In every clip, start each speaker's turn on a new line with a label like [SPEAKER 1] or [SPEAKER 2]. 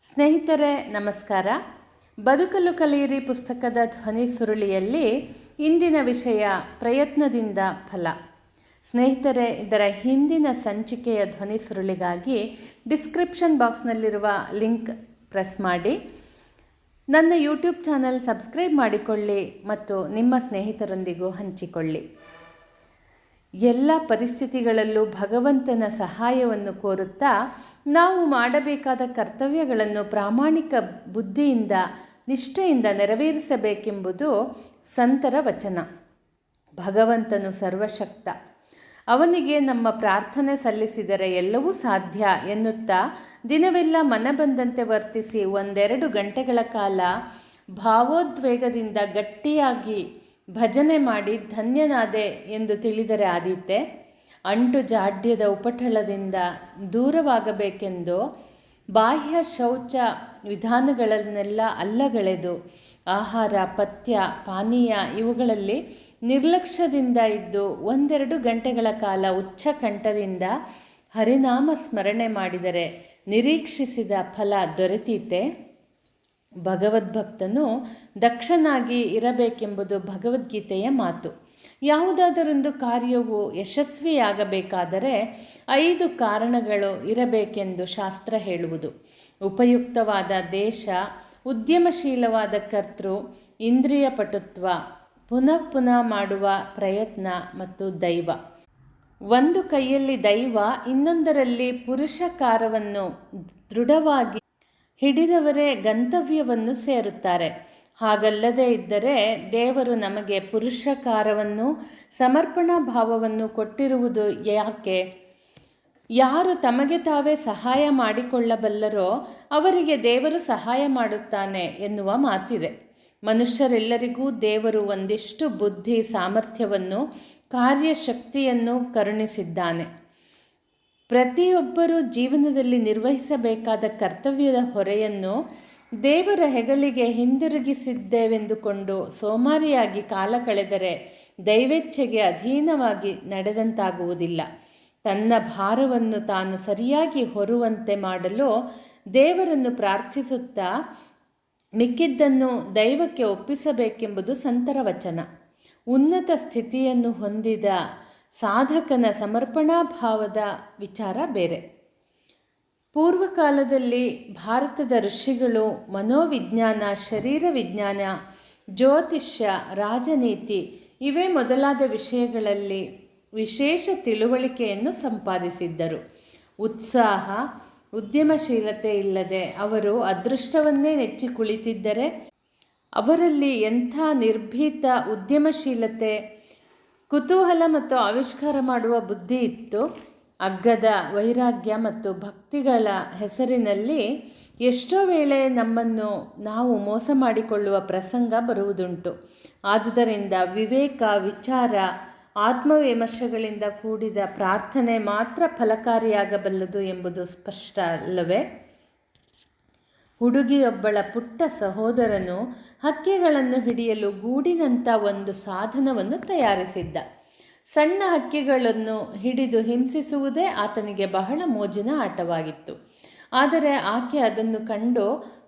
[SPEAKER 1] ಸ್ನೇಹಿತರೆ ನಮಸ್ಕಾರ. ಬದುಕಲು ಕಲಿಯಿರಿ ಪುಸ್ತಕದ ಧ್ವನಿ ಸುರುಳಿಯಲ್ಲಿ ಇಂದಿನ ವಿಷಯ ಪ್ರಯತ್ನದಿಂದ ಫಲ. ಸ್ನೇಹಿತರೆ, ಇದರ ಹಿಂದಿನ ಸಂಚಿಕೆಯ ಧ್ವನಿ ಸುರುಳಿಗಾಗಿ ಡಿಸ್ಕ್ರಿಪ್ಷನ್ ಬಾಕ್ಸ್ನಲ್ಲಿರುವ ಲಿಂಕ್ ಪ್ರೆಸ್ ಮಾಡಿ ನನ್ನ ಯೂಟ್ಯೂಬ್ ಚಾನಲ್ ಸಬ್ಸ್ಕ್ರೈಬ್ ಮಾಡಿಕೊಳ್ಳಿ ಮತ್ತು ನಿಮ್ಮ ಸ್ನೇಹಿತರೊಂದಿಗೂ ಹಂಚಿಕೊಳ್ಳಿ. ಎಲ್ಲ ಪರಿಸ್ಥಿತಿಗಳಲ್ಲೂ ಭಗವಂತನ ಸಹಾಯವನ್ನು ಕೋರುತ್ತಾ ನಾವು ಮಾಡಬೇಕಾದ ಕರ್ತವ್ಯಗಳನ್ನು ಪ್ರಾಮಾಣಿಕ ಬುದ್ಧಿಯಿಂದ ನಿಷ್ಠೆಯಿಂದ ನೆರವೇರಿಸಬೇಕೆಂಬುದು ಸಂತರ ವಚನ. ಭಗವಂತನು ಸರ್ವಶಕ್ತ, ಅವನಿಗೆ ನಮ್ಮ ಪ್ರಾರ್ಥನೆ ಸಲ್ಲಿಸಿದರೆ ಎಲ್ಲವೂ ಸಾಧ್ಯ ಎನ್ನುತ್ತಾ ದಿನವೆಲ್ಲ ಮನಬಂದಂತೆ ವರ್ತಿಸಿ 1-2 ಗಂಟೆಗಳ ಕಾಲ ಭಾವೋದ್ವೇಗದಿಂದ ಗಟ್ಟಿಯಾಗಿ ಭಜನೆ ಮಾಡಿ ಧನ್ಯನಾದೆ ಎಂದು ತಿಳಿದರೆ ಆದೀತೆ. ಅಂಟು ಜಾಡ್ಯದ ಉಪಟಳದಿಂದ ದೂರವಾಗಬೇಕೆಂದು ಬಾಹ್ಯ ಶೌಚ ವಿಧಾನಗಳನ್ನೆಲ್ಲ ಅಲ್ಲಗಳೆದು ಆಹಾರ, ಪಥ್ಯ, ಪಾನೀಯ ಇವುಗಳಲ್ಲಿ ನಿರ್ಲಕ್ಷ್ಯದಿಂದ ಇದ್ದು 1-2 ಗಂಟೆಗಳ ಕಾಲ ಉಚ್ಚಕಂಠದಿಂದ ಹರಿನಾಮ ಸ್ಮರಣೆ ಮಾಡಿದರೆ ನಿರೀಕ್ಷಿಸಿದ ಫಲ ದೊರೆತೀತೆ. ಭಗವದ್ಭಕ್ತನು ದಕ್ಷನಾಗಿ ಇರಬೇಕೆಂಬುದು ಭಗವದ್ಗೀತೆಯ ಮಾತು. ಯಾವುದಾದರೊಂದು ಕಾರ್ಯವು ಯಶಸ್ವಿಯಾಗಬೇಕಾದರೆ 5 ಕಾರಣಗಳು ಇರಬೇಕೆಂದು ಶಾಸ್ತ್ರ ಹೇಳುವುದು. ಉಪಯುಕ್ತವಾದ ದೇಶ, ಉದ್ಯಮಶೀಲವಾದ ಕರ್ತೃ, ಇಂದ್ರಿಯ ಪಟುತ್ವ, ಪುನಃ ಮಾಡುವ ಪ್ರಯತ್ನ ಮತ್ತು ದೈವ. ಒಂದು ಕೈಯಲ್ಲಿ ದೈವ, ಇನ್ನೊಂದರಲ್ಲಿ ಪುರುಷಕಾರವನ್ನು ದೃಢವಾಗಿ ಹಿಡಿದವರೇ ಗಂತವ್ಯವನ್ನು ಸೇರುತ್ತಾರೆ. ಹಾಗಲ್ಲದೇ ಇದ್ದರೆ ದೇವರು ನಮಗೆ ಪುರುಷಕಾರವನ್ನು ಸಮರ್ಪಣಾ ಭಾವವನ್ನು ಕೊಟ್ಟಿರುವುದು ಯಾಕೆ? ಯಾರು ತಮಗೆ ತಾವೇ ಸಹಾಯ ಮಾಡಿಕೊಳ್ಳಬಲ್ಲರೋ ಅವರಿಗೆ ದೇವರು ಸಹಾಯ ಮಾಡುತ್ತಾನೆ ಎನ್ನುವ ಮಾತಿದೆ. ಮನುಷ್ಯರೆಲ್ಲರಿಗೂ ದೇವರು ಒಂದಿಷ್ಟು ಬುದ್ಧಿ ಸಾಮರ್ಥ್ಯವನ್ನು, ಕಾರ್ಯಶಕ್ತಿಯನ್ನು ಕರುಣಿಸಿದ್ದಾನೆ. ಪ್ರತಿಯೊಬ್ಬರೂ ಜೀವನದಲ್ಲಿ ನಿರ್ವಹಿಸಬೇಕಾದ ಕರ್ತವ್ಯದ ಹೊರೆಯನ್ನು ದೇವರ ಹೆಗಲಿಗೆ ಹಿಂದಿರುಗಿಸಿದ್ದೇವೆಂದುಕೊಂಡು ಸೋಮಾರಿಯಾಗಿ ಕಾಲ ಕಳೆದರೆ ದೈವೇಚ್ಛೆಗೆ ಅಧೀನವಾಗಿ ನಡೆದಂತಾಗುವುದಿಲ್ಲ. ತನ್ನ ಭಾರವನ್ನು ತಾನು ಸರಿಯಾಗಿ ಹೊರುವಂತೆ ಮಾಡಲು ದೇವರನ್ನು ಪ್ರಾರ್ಥಿಸುತ್ತಾ ಮಿಕ್ಕಿದ್ದನ್ನು ದೈವಕ್ಕೆ ಒಪ್ಪಿಸಬೇಕೆಂಬುದು ಸಂತರ ವಚನ. ಉನ್ನತ ಸ್ಥಿತಿಯನ್ನು ಹೊಂದಿದ ಸಾಧಕನ ಸಮರ್ಪಣಾ ಭಾವದ ವಿಚಾರ ಬೇರೆ. ಪೂರ್ವಕಾಲದಲ್ಲಿ ಭಾರತದ ಋಷಿಗಳು ಮನೋವಿಜ್ಞಾನ, ಶರೀರ ವಿಜ್ಞಾನ, ಜ್ಯೋತಿಷ್ಯ, ರಾಜನೀತಿ ಇವೇ ಮೊದಲಾದ ವಿಷಯಗಳಲ್ಲಿ ವಿಶೇಷ ತಿಳುವಳಿಕೆಯನ್ನು ಸಂಪಾದಿಸಿದ್ದರು. ಉತ್ಸಾಹ, ಉದ್ಯಮಶೀಲತೆ ಇಲ್ಲದೆ ಅವರು ಅದೃಷ್ಟವನ್ನೇ ನೆಚ್ಚಿ ಕುಳಿತಿದ್ದರೆ ಅವರಲ್ಲಿ ಎಂಥ ನಿರ್ಭೀತ ಉದ್ಯಮಶೀಲತೆ, ಕುತೂಹಲ ಮತ್ತು ಆವಿಷ್ಕಾರ ಮಾಡುವ ಬುದ್ಧಿ ಇತ್ತು. ಅಗ್ಗದ ವೈರಾಗ್ಯ ಮತ್ತು ಭಕ್ತಿಗಳ ಹೆಸರಿನಲ್ಲಿ ಎಷ್ಟೋ ವೇಳೆ ನಮ್ಮನ್ನು ನಾವು ಮೋಸ ಮಾಡಿಕೊಳ್ಳುವ ಪ್ರಸಂಗ ಬರುವುದುಂಟು. ಆದುದರಿಂದ ವಿವೇಕ, ವಿಚಾರ, ಆತ್ಮವಿಮರ್ಶೆಗಳಿಂದ ಕೂಡಿದ ಪ್ರಾರ್ಥನೆ ಮಾತ್ರ ಫಲಕಾರಿಯಾಗಬಲ್ಲದು ಎಂಬುದು ಸ್ಪಷ್ಟ ಅಲ್ಲವೇ? ಹುಡುಗಿಯೊಬ್ಬಳ ಪುಟ್ಟ ಸಹೋದರನು ಹಕ್ಕಿಗಳನ್ನು ಹಿಡಿಯಲು ಗೂಡಿನಂಥ ಒಂದು ಸಾಧನವನ್ನು ತಯಾರಿಸಿದ್ದ. ಸಣ್ಣ ಹಕ್ಕಿಗಳನ್ನು ಹಿಡಿದು ಹಿಂಸಿಸುವುದೇ ಆತನಿಗೆ ಬಹಳ ಮೋಜಿನ ಆಟವಾಗಿತ್ತು. ಆದರೆ ಆಕೆ ಅದನ್ನು ಕಂಡು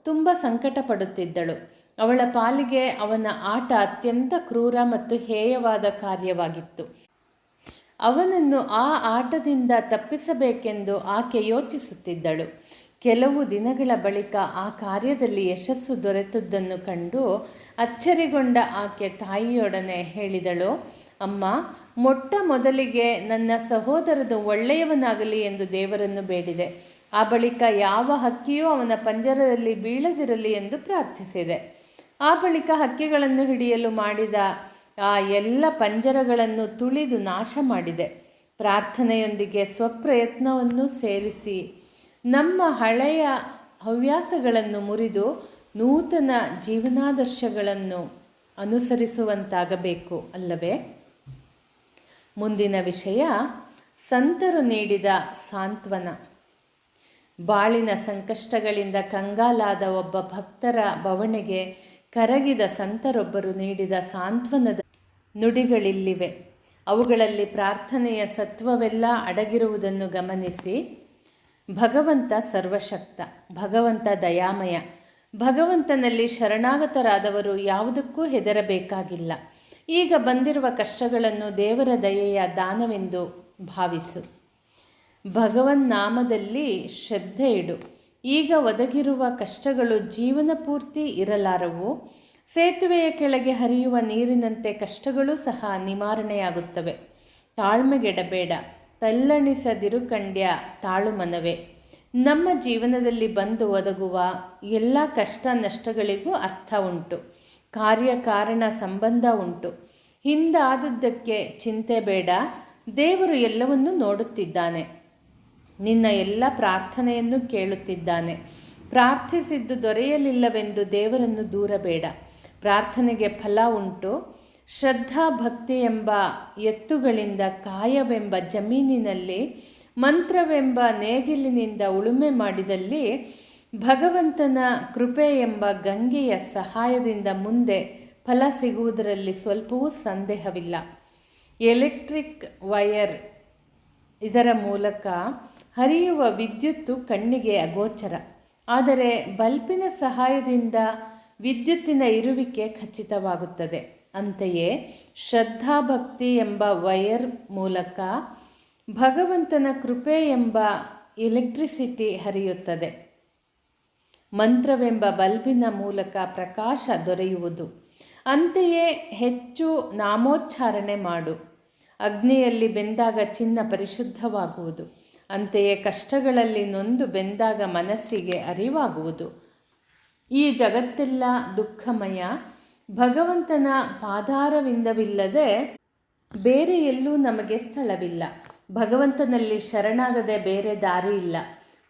[SPEAKER 1] ತುಂಬ ಸಂಕಟ ಪಡುತ್ತಿದ್ದಳು. ಅವಳ ಪಾಲಿಗೆ ಅವನ ಆಟ ಅತ್ಯಂತ ಕ್ರೂರ ಮತ್ತು ಹೇಯವಾದ ಕಾರ್ಯವಾಗಿತ್ತು. ಅವನನ್ನು ಆ ಆಟದಿಂದ ತಪ್ಪಿಸಬೇಕೆಂದು ಆಕೆ ಯೋಚಿಸುತ್ತಿದ್ದಳು. ಕೆಲವು ದಿನಗಳ ಬಳಿಕ ಆ ಕಾರ್ಯದಲ್ಲಿ ಯಶಸ್ಸು ದೊರೆತದ್ದನ್ನು ಕಂಡು ಅಚ್ಚರಿಗೊಂಡ ಆಕೆ ತಾಯಿಯೊಡನೆ ಹೇಳಿದಳು, ಅಮ್ಮ, ಮೊಟ್ಟ ಮೊದಲಿಗೆ ನನ್ನ ಸಹೋದರನು ಒಳ್ಳೆಯವನಾಗಲಿ ಎಂದು ದೇವರನ್ನು ಬೇಡಿದೆ. ಆ ಬಳಿಕ ಯಾವ ಹಕ್ಕಿಯೂ ಅವನ ಪಂಜರದಲ್ಲಿ ಬೀಳದಿರಲಿ ಎಂದು ಪ್ರಾರ್ಥಿಸಿದೆ. ಆ ಬಳಿಕ ಹಕ್ಕಿಗಳನ್ನು ಹಿಡಿಯಲು ಮಾಡಿದ ಆ ಎಲ್ಲ ಪಂಜರಗಳನ್ನು ತುಳಿದು ನಾಶ ಮಾಡಿದೆ. ಪ್ರಾರ್ಥನೆಯೊಂದಿಗೆ ಸ್ವಪ್ರಯತ್ನವನ್ನು ಸೇರಿಸಿ ನಮ್ಮ ಹಳೆಯ ಹವ್ಯಾಸಗಳನ್ನು ಮುರಿದು ನೂತನ ಜೀವನಾದರ್ಶಗಳನ್ನು ಅನುಸರಿಸುವಂತಾಗಬೇಕು ಅಲ್ಲವೇ? ಮುಂದಿನ ವಿಷಯ ಸಂತರು ನೀಡಿದ ಸಾಂತ್ವನ. ಬಾಳಿನ ಸಂಕಷ್ಟಗಳಿಂದ ಕಂಗಾಲಾದ ಒಬ್ಬ ಭಕ್ತರ ಬವಣೆಗೆ ಕರಗಿದ ಸಂತರೊಬ್ಬರು ನೀಡಿದ ಸಾಂತ್ವನದ ನುಡಿಗಳಿಲ್ಲಿವೆ. ಅವುಗಳಲ್ಲಿ ಪ್ರಾರ್ಥನೆಯ ಸತ್ವವೆಲ್ಲ ಅಡಗಿರುವುದನ್ನು ಗಮನಿಸಿ. ಭಗವಂತ ಸರ್ವಶಕ್ತ, ಭಗವಂತ ದಯಾಮಯ. ಭಗವಂತನಲ್ಲಿ ಶರಣಾಗತರಾದವರು ಯಾವುದಕ್ಕೂ ಹೆದರಬೇಕಾಗಿಲ್ಲ. ಈಗ ಬಂದಿರುವ ಕಷ್ಟಗಳನ್ನು ದೇವರ ದಯೆಯ ದಾನವೆಂದು ಭಾವಿಸು. ಭಗವನ್ನಾಮದಲ್ಲಿ ಶ್ರದ್ಧೆ ಇಡು. ಈಗ ಒದಗಿರುವ ಕಷ್ಟಗಳು ಜೀವನ ಪೂರ್ತಿ ಇರಲಾರವು. ಸೇತುವೆಯ ಕೆಳಗೆ ಹರಿಯುವ ನೀರಿನಂತೆ ಕಷ್ಟಗಳೂ ಸಹ ನಿವಾರಣೆಯಾಗುತ್ತವೆ. ತಾಳ್ಮೆಗೆಡಬೇಡ, ತಲ್ಲಣಿಸದಿರು ಕಂಡ್ಯ ತಾಳು ಮನವೇ. ನಮ್ಮ ಜೀವನದಲ್ಲಿ ಬಂದು ಒದಗುವ ಎಲ್ಲ ಕಷ್ಟ ನಷ್ಟಗಳಿಗೂ ಅರ್ಥ ಉಂಟು, ಕಾರ್ಯಕಾರಣ ಸಂಬಂಧ ಉಂಟು. ಹಿಂದಾದುದಕ್ಕೆ ಚಿಂತೆ ಬೇಡ, ದೇವರು ಎಲ್ಲವನ್ನೂ ನೋಡುತ್ತಿದ್ದಾನೆ. ನಿನ್ನ ಎಲ್ಲ ಪ್ರಾರ್ಥನೆಯನ್ನು ಕೇಳುತ್ತಿದ್ದಾನೆ. ಪ್ರಾರ್ಥಿಸಿದ್ದು ದೊರೆಯಲಿಲ್ಲವೆಂದು ದೇವರನ್ನು ದೂರಬೇಡ. ಪ್ರಾರ್ಥನೆಗೆ ಫಲ ಉಂಟು. ಶ್ರದ್ಧಾ ಭಕ್ತಿ ಎಂಬ ಎತ್ತುಗಳಿಂದ ಕಾಯವೆಂಬ ಜಮೀನಿನಲ್ಲಿ ಮಂತ್ರವೆಂಬ ನೇಗಿಲಿನಿಂದ ಉಳುಮೆ ಮಾಡಿದಲ್ಲಿ ಭಗವಂತನ ಕೃಪೆ ಎಂಬ ಗಂಗೆಯ ಸಹಾಯದಿಂದ ಮುಂದೆ ಫಲ ಸಿಗುವುದರಲ್ಲಿ ಸ್ವಲ್ಪವೂ ಸಂದೇಹವಿಲ್ಲ. ಎಲೆಕ್ಟ್ರಿಕ್ ವೈರ್, ಇದರ ಮೂಲಕ ಹರಿಯುವ ವಿದ್ಯುತ್ತು ಕಣ್ಣಿಗೆ ಅಗೋಚರ. ಆದರೆ ಬಲ್ಬಿನ ಸಹಾಯದಿಂದ ವಿದ್ಯುತ್ತಿನ ಇರುವಿಕೆ ಖಚಿತವಾಗುತ್ತದೆ. ಅಂತೆಯೇ ಶ್ರದ್ಧಾಭಕ್ತಿ ಎಂಬ ವೈರ್ ಮೂಲಕ ಭಗವಂತನ ಕೃಪೆ ಎಂಬ ಎಲೆಕ್ಟ್ರಿಸಿಟಿ ಹರಿಯುತ್ತದೆ. ಮಂತ್ರವೆಂಬ ಬಲ್ಬಿನ ಮೂಲಕ ಪ್ರಕಾಶ ದೊರೆಯುವುದು. ಅಂತೆಯೇ ಹೆಚ್ಚು ನಾಮೋಚ್ಚಾರಣೆ ಮಾಡು. ಅಗ್ನಿಯಲ್ಲಿ ಬೆಂದಾಗ ಚಿನ್ನ ಪರಿಶುದ್ಧವಾಗುವುದು. ಅಂತೆಯೇ ಕಷ್ಟಗಳಲ್ಲಿ ನೊಂದು ಬೆಂದಾಗ ಮನಸ್ಸಿಗೆ ಅರಿವಾಗುವುದು. ಈ ಜಗತ್ತೆಲ್ಲ ದುಃಖಮಯ. ಭಗವಂತನ ಪಾದಾರವಿಂದವಿಲ್ಲದೆ ಬೇರೆ ಎಲ್ಲೂ ನಮಗೆ ಸ್ಥಳವಿಲ್ಲ. ಭಗವಂತನಲ್ಲಿ ಶರಣಾಗದೆ ಬೇರೆ ದಾರಿ ಇಲ್ಲ.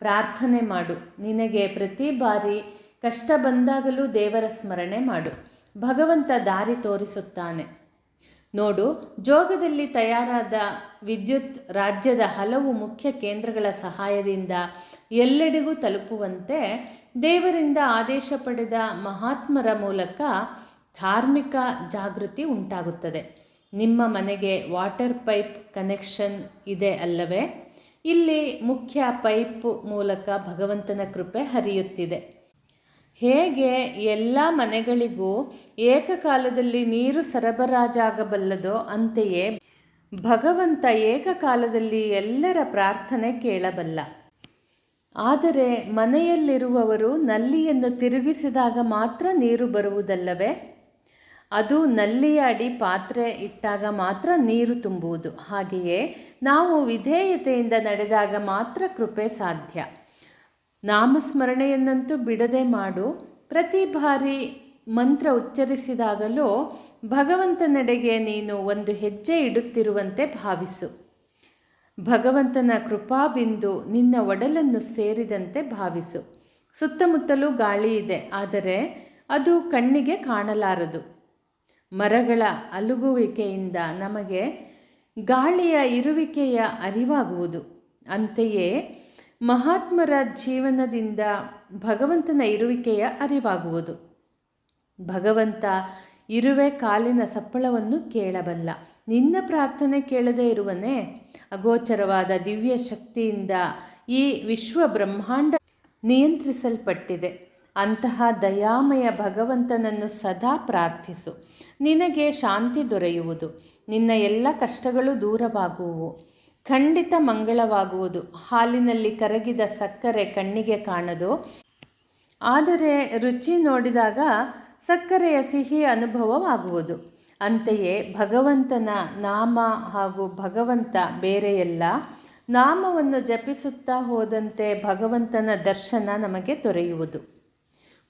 [SPEAKER 1] ಪ್ರಾರ್ಥನೆ ಮಾಡು. ನಿನಗೆ ಪ್ರತಿ ಬಾರಿ ಕಷ್ಟ ಬಂದಾಗಲೂ ದೇವರ ಸ್ಮರಣೆ ಮಾಡು. ಭಗವಂತ ದಾರಿ ತೋರಿಸುತ್ತಾನೆ. ನೋಡು, ಜೋಗದಲ್ಲಿ ತಯಾರಾದ ವಿದ್ಯುತ್ ರಾಜ್ಯದ ಹಲವು ಮುಖ್ಯ ಕೇಂದ್ರಗಳ ಸಹಾಯದಿಂದ ಎಲ್ಲೆಡೆಗೂ ತಲುಪುವಂತೆ ದೇವರಿಂದ ಆದೇಶ ಪಡೆದ ಮಹಾತ್ಮರ ಮೂಲಕ ಧಾರ್ಮಿಕ ಜಾಗೃತಿ ಉಂಟಾಗುತ್ತದೆ. ನಿಮ್ಮ ಮನೆಗೆ ವಾಟರ್ ಪೈಪ್ ಕನೆಕ್ಷನ್ ಇದೆ ಅಲ್ಲವೇ? ಇಲ್ಲಿ ಮುಖ್ಯ ಪೈಪ್ ಮೂಲಕ ಭಗವಂತನ ಕೃಪೆ ಹರಿಯುತ್ತಿದೆ. ಹೇಗೆ ಎಲ್ಲ ಮನೆಗಳಿಗೂ ಏಕಕಾಲದಲ್ಲಿ ನೀರು ಸರಬರಾಜಾಗಬಲ್ಲದೋ ಅಂತೆಯೇ ಭಗವಂತ ಏಕಕಾಲದಲ್ಲಿ ಎಲ್ಲರ ಪ್ರಾರ್ಥನೆ ಕೇಳಬಲ್ಲ. ಆದರೆ ಮನೆಯಲ್ಲಿರುವವರು ನಲ್ಲಿಯನ್ನು ತಿರುಗಿಸಿದಾಗ ಮಾತ್ರ ನೀರು ಬರುವುದಲ್ಲವೇ? ಅದು ನಲ್ಲಿಯ ಅಡಿ ಪಾತ್ರೆ ಇಟ್ಟಾಗ ಮಾತ್ರ ನೀರು ತುಂಬುವುದು. ಹಾಗೆಯೇ ನಾವು ವಿಧೇಯತೆಯಿಂದ ನಡೆದಾಗ ಮಾತ್ರ ಕೃಪೆ ಸಾಧ್ಯ. ನಾಮಸ್ಮರಣೆಯನ್ನಂತೂ ಬಿಡದೆ ಮಾಡು. ಪ್ರತಿ ಬಾರಿ ಮಂತ್ರ ಉಚ್ಚರಿಸಿದಾಗಲೂ ಭಗವಂತನೆಡೆಗೆ ನೀನು ಒಂದು ಹೆಜ್ಜೆ ಇಡುತ್ತಿರುವಂತೆ ಭಾವಿಸು. ಭಗವಂತನ ಕೃಪಾಬಿಂದು ನಿನ್ನ ಒಡಲನ್ನು ಸೇರಿದಂತೆ ಭಾವಿಸು. ಸುತ್ತಮುತ್ತಲೂ ಗಾಳಿ ಇದೆ, ಆದರೆ ಅದು ಕಣ್ಣಿಗೆ ಕಾಣಲಾರದು. ಮರಗಳ ಅಲುಗುವಿಕೆಯಿಂದ ನಮಗೆ ಗಾಳಿಯ ಇರುವಿಕೆಯ ಅರಿವಾಗುವುದು. ಅಂತೆಯೇ ಮಹಾತ್ಮರ ಜೀವನದಿಂದ ಭಗವಂತನ ಇರುವಿಕೆಯ ಅರಿವಾಗುವುದು. ಭಗವಂತ ಇರುವೆ ಕಾಲಿನ ಸಪ್ಪಳವನ್ನು ಕೇಳಬಲ್ಲ. ನಿನ್ನ ಪ್ರಾರ್ಥನೆ ಕೇಳದೇ ಇರುವನೇ? ಅಗೋಚರವಾದ ದಿವ್ಯ ಶಕ್ತಿಯಿಂದ ಈ ವಿಶ್ವ ಬ್ರಹ್ಮಾಂಡ ನಿಯಂತ್ರಿಸಲ್ಪಟ್ಟಿದೆ. ಅಂತಹ ದಯಾಮಯ ಭಗವಂತನನ್ನು ಸದಾ ಪ್ರಾರ್ಥಿಸು. ನಿನಗೆ ಶಾಂತಿ ದೊರೆಯುವುದು. ನಿನ್ನ ಎಲ್ಲ ಕಷ್ಟಗಳು ದೂರವಾಗುವು. ಖಂಡಿತ ಮಂಗಳವಾಗುವುದು. ಹಾಲಿನಲ್ಲಿ ಕರಗಿದ ಸಕ್ಕರೆ ಕಣ್ಣಿಗೆ ಕಾಣದು, ಆದರೆ ರುಚಿ ನೋಡಿದಾಗ ಸಕ್ಕರೆಯ ಸಿಹಿ ಅನುಭವವಾಗುವುದು. ಅಂತೆಯೇ ಭಗವಂತನ ನಾಮ ಹಾಗೂ ಭಗವಂತ ಬೇರೆಯಲ್ಲ. ನಾಮವನ್ನು ಜಪಿಸುತ್ತಾ ಹೋದಂತೆ ಭಗವಂತನ ದರ್ಶನ ನಮಗೆ ದೊರೆಯುವುದು.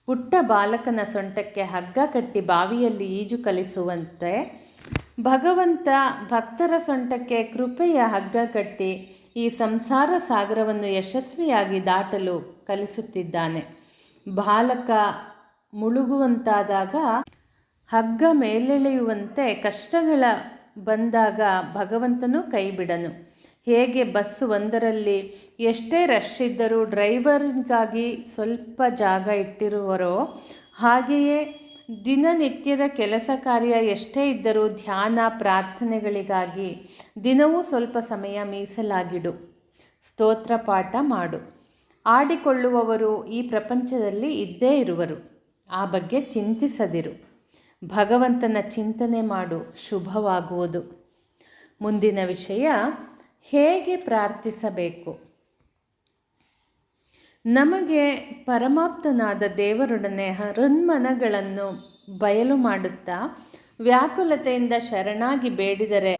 [SPEAKER 1] ಪುಟ್ಟ ಬಾಲಕನ ಸೊಂಟಕ್ಕೆ ಹಗ್ಗ ಕಟ್ಟಿ ಬಾವಿಯಲ್ಲಿ ಈಜು ಕಲಿಸುವಂತೆ ಭಗವಂತ ಭಕ್ತರ ಸೊಂಟಕ್ಕೆ ಕೃಪೆಯ ಹಗ್ಗ ಕಟ್ಟಿ ಈ ಸಂಸಾರ ಸಾಗರವನ್ನು ಯಶಸ್ವಿಯಾಗಿ ದಾಟಲು ಕಲಿಸುತ್ತಿದ್ದಾನೆ. ಬಾಲಕ ಮುಳುಗುವಂತಾದಾಗ ಹಗ್ಗ ಮೇಲೆಳೆಯುವಂತೆ ಕಷ್ಟಗಳ ಬಂದಾಗ ಭಗವಂತನೂ ಕೈ ಬಿಡನು. ಹೇಗೆ ಬಸ್ಸು ಒಂದರಲ್ಲಿ ಎಷ್ಟೇ ರಶ್ ಇದ್ದರೂ ಡ್ರೈವರ್ಗಾಗಿ ಸ್ವಲ್ಪ ಜಾಗ ಇಟ್ಟಿರುವರೋ, ಹಾಗೆಯೇ ದಿನನಿತ್ಯದ ಕೆಲಸ ಕಾರ್ಯ ಎಷ್ಟೇ ಇದ್ದರೂ ಧ್ಯಾನ ಪ್ರಾರ್ಥನೆಗಳಿಗಾಗಿ ದಿನವೂ ಸ್ವಲ್ಪ ಸಮಯ ಮೀಸಲಾಗಿಡು. ಸ್ತೋತ್ರ ಪಾಠ ಮಾಡು. ಆಡಿಕೊಳ್ಳುವವರು ಈ ಪ್ರಪಂಚದಲ್ಲಿ ಇದ್ದೇ ಇರುವರು. ಆ ಬಗ್ಗೆ ಚಿಂತಿಸದಿರು. ಭಗವಂತನ ಚಿಂತನೆ ಮಾಡು, ಶುಭವಾಗುವುದು. ಮುಂದಿನ ವಿಷಯ, ಹೇಗೆ ಪ್ರಾರ್ಥಿಸಬೇಕು. ನಮಗೆ ಪರಮಾಪ್ತನಾದ ದೇವರೊಡನೆ ಹೃನ್ಮನಗಳನ್ನು ಬಯಲು ಮಾಡುತ್ತಾ ವ್ಯಾಕುಲತೆಯಿಂದ ಶರಣಾಗಿ ಬೇಡಿದರೆ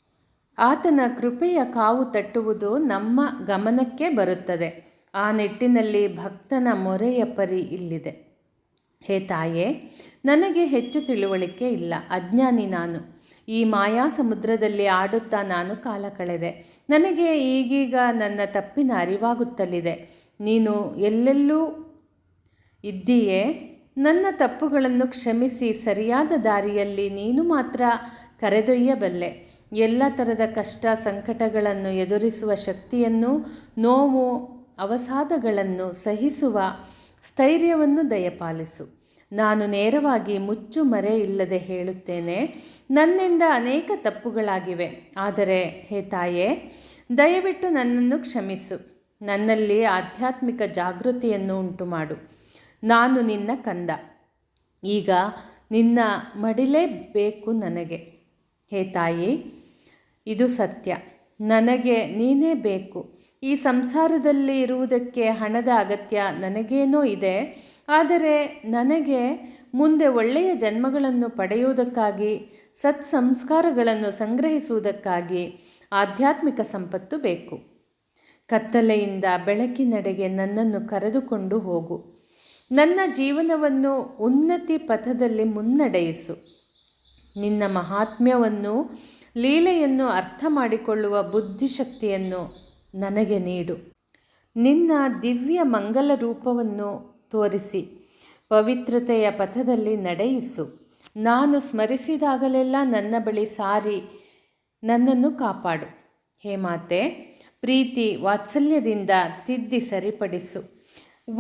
[SPEAKER 1] ಆತನ ಕೃಪೆಯ ಕಾವು ತಟ್ಟುವುದು ನಮ್ಮ ಗಮನಕ್ಕೆ ಬರುತ್ತದೆ. ಆ ನಿಟ್ಟಿನಲ್ಲಿ ಭಕ್ತನ ಮೊರೆಯ ಪರಿ ಇಲ್ಲಿದೆ. ಹೇ ತಾಯೇ, ನನಗೆ ಹೆಚ್ಚು ತಿಳುವಳಿಕೆ ಇಲ್ಲ, ಅಜ್ಞಾನಿ ನಾನು. ಈ ಮಾಯಾ ಸಮುದ್ರದಲ್ಲಿ ಆಡುತ್ತಾ ನಾನು ಕಾಲ ಕಳೆದೆ. ನನಗೆ ಈಗೀಗ ನನ್ನ ತಪ್ಪಿನ ಅರಿವಾಗುತ್ತಲಿದೆ. ನೀನು ಎಲ್ಲೆಲ್ಲೂ ಇದ್ದೀಯೇ. ನನ್ನ ತಪ್ಪುಗಳನ್ನು ಕ್ಷಮಿಸಿ ಸರಿಯಾದ ದಾರಿಯಲ್ಲಿ ನೀನು ಮಾತ್ರ ಕರೆದೊಯ್ಯಬಲ್ಲೆ. ಎಲ್ಲ ಥರದ ಕಷ್ಟ ಸಂಕಟಗಳನ್ನು ಎದುರಿಸುವ ಶಕ್ತಿಯನ್ನು, ನೋವು ಅವಸಾದಗಳನ್ನು ಸಹಿಸುವ ಸ್ಥೈರ್ಯವನ್ನು ದಯಪಾಲಿಸು. ನಾನು ನೇರವಾಗಿ ಮುಚ್ಚು ಮರೆ ಇಲ್ಲದೆ ಹೇಳುತ್ತೇನೆ, ನನ್ನಿಂದ ಅನೇಕ ತಪ್ಪುಗಳಾಗಿವೆ. ಆದರೆ ಹೇ ತಾಯೇ, ದಯವಿಟ್ಟು ನನ್ನನ್ನು ಕ್ಷಮಿಸು. ನನ್ನಲ್ಲಿ ಆಧ್ಯಾತ್ಮಿಕ ಜಾಗೃತಿಯನ್ನು ಉಂಟುಮಾಡು. ನಾನು ನಿನ್ನ ಕಂದ. ಈಗ ನಿನ್ನ ಮಡಿಲೇ ಬೇಕು ನನಗೆ. ಹೇ ತಾಯಿ, ಇದು ಸತ್ಯ. ನನಗೆ ನೀನೇ ಬೇಕು. ಈ ಸಂಸಾರದಲ್ಲಿ ಇರುವುದಕ್ಕೆ ಹಣದ ಅಗತ್ಯ ನನಗೇನೋ ಇದೆ. ಆದರೆ ನನಗೆ ಮುಂದೆ ಒಳ್ಳೆಯ ಜನ್ಮಗಳನ್ನು ಪಡೆಯುವುದಕ್ಕಾಗಿ, ಸತ್ಸಂಸ್ಕಾರಗಳನ್ನು ಸಂಗ್ರಹಿಸುವುದಕ್ಕಾಗಿ ಆಧ್ಯಾತ್ಮಿಕ ಸಂಪತ್ತು ಬೇಕು. ಕತ್ತಲೆಯಿಂದ ಬೆಳಕಿನೆಡೆಗೆ ನನ್ನನ್ನು ಕರೆದುಕೊಂಡು ಹೋಗು. ನನ್ನ ಜೀವನವನ್ನು ಉನ್ನತಿ ಪಥದಲ್ಲಿ ಮುನ್ನಡೆಯಿಸು. ನಿನ್ನ ಮಹಾತ್ಮ್ಯವನ್ನು, ಲೀಲೆಯನ್ನು ಅರ್ಥ ಮಾಡಿಕೊಳ್ಳುವ ಬುದ್ಧಿಶಕ್ತಿಯನ್ನು ನನಗೆ ನೀಡು. ನಿನ್ನ ದಿವ್ಯ ಮಂಗಲ ರೂಪವನ್ನು ತೋರಿಸಿ ಪವಿತ್ರತೆಯ ಪಥದಲ್ಲಿ ನಡೆಯಿಸು. ನಾನು ಸ್ಮರಿಸಿದಾಗಲೆಲ್ಲ ನನ್ನ ಬಳಿ ಸಾರಿ ನನ್ನನ್ನು ಕಾಪಾಡು. ಹೇ ಮಾತೆ, ಪ್ರೀತಿ ವಾತ್ಸಲ್ಯದಿಂದ ತಿದ್ದಿ ಸರಿಪಡಿಸು.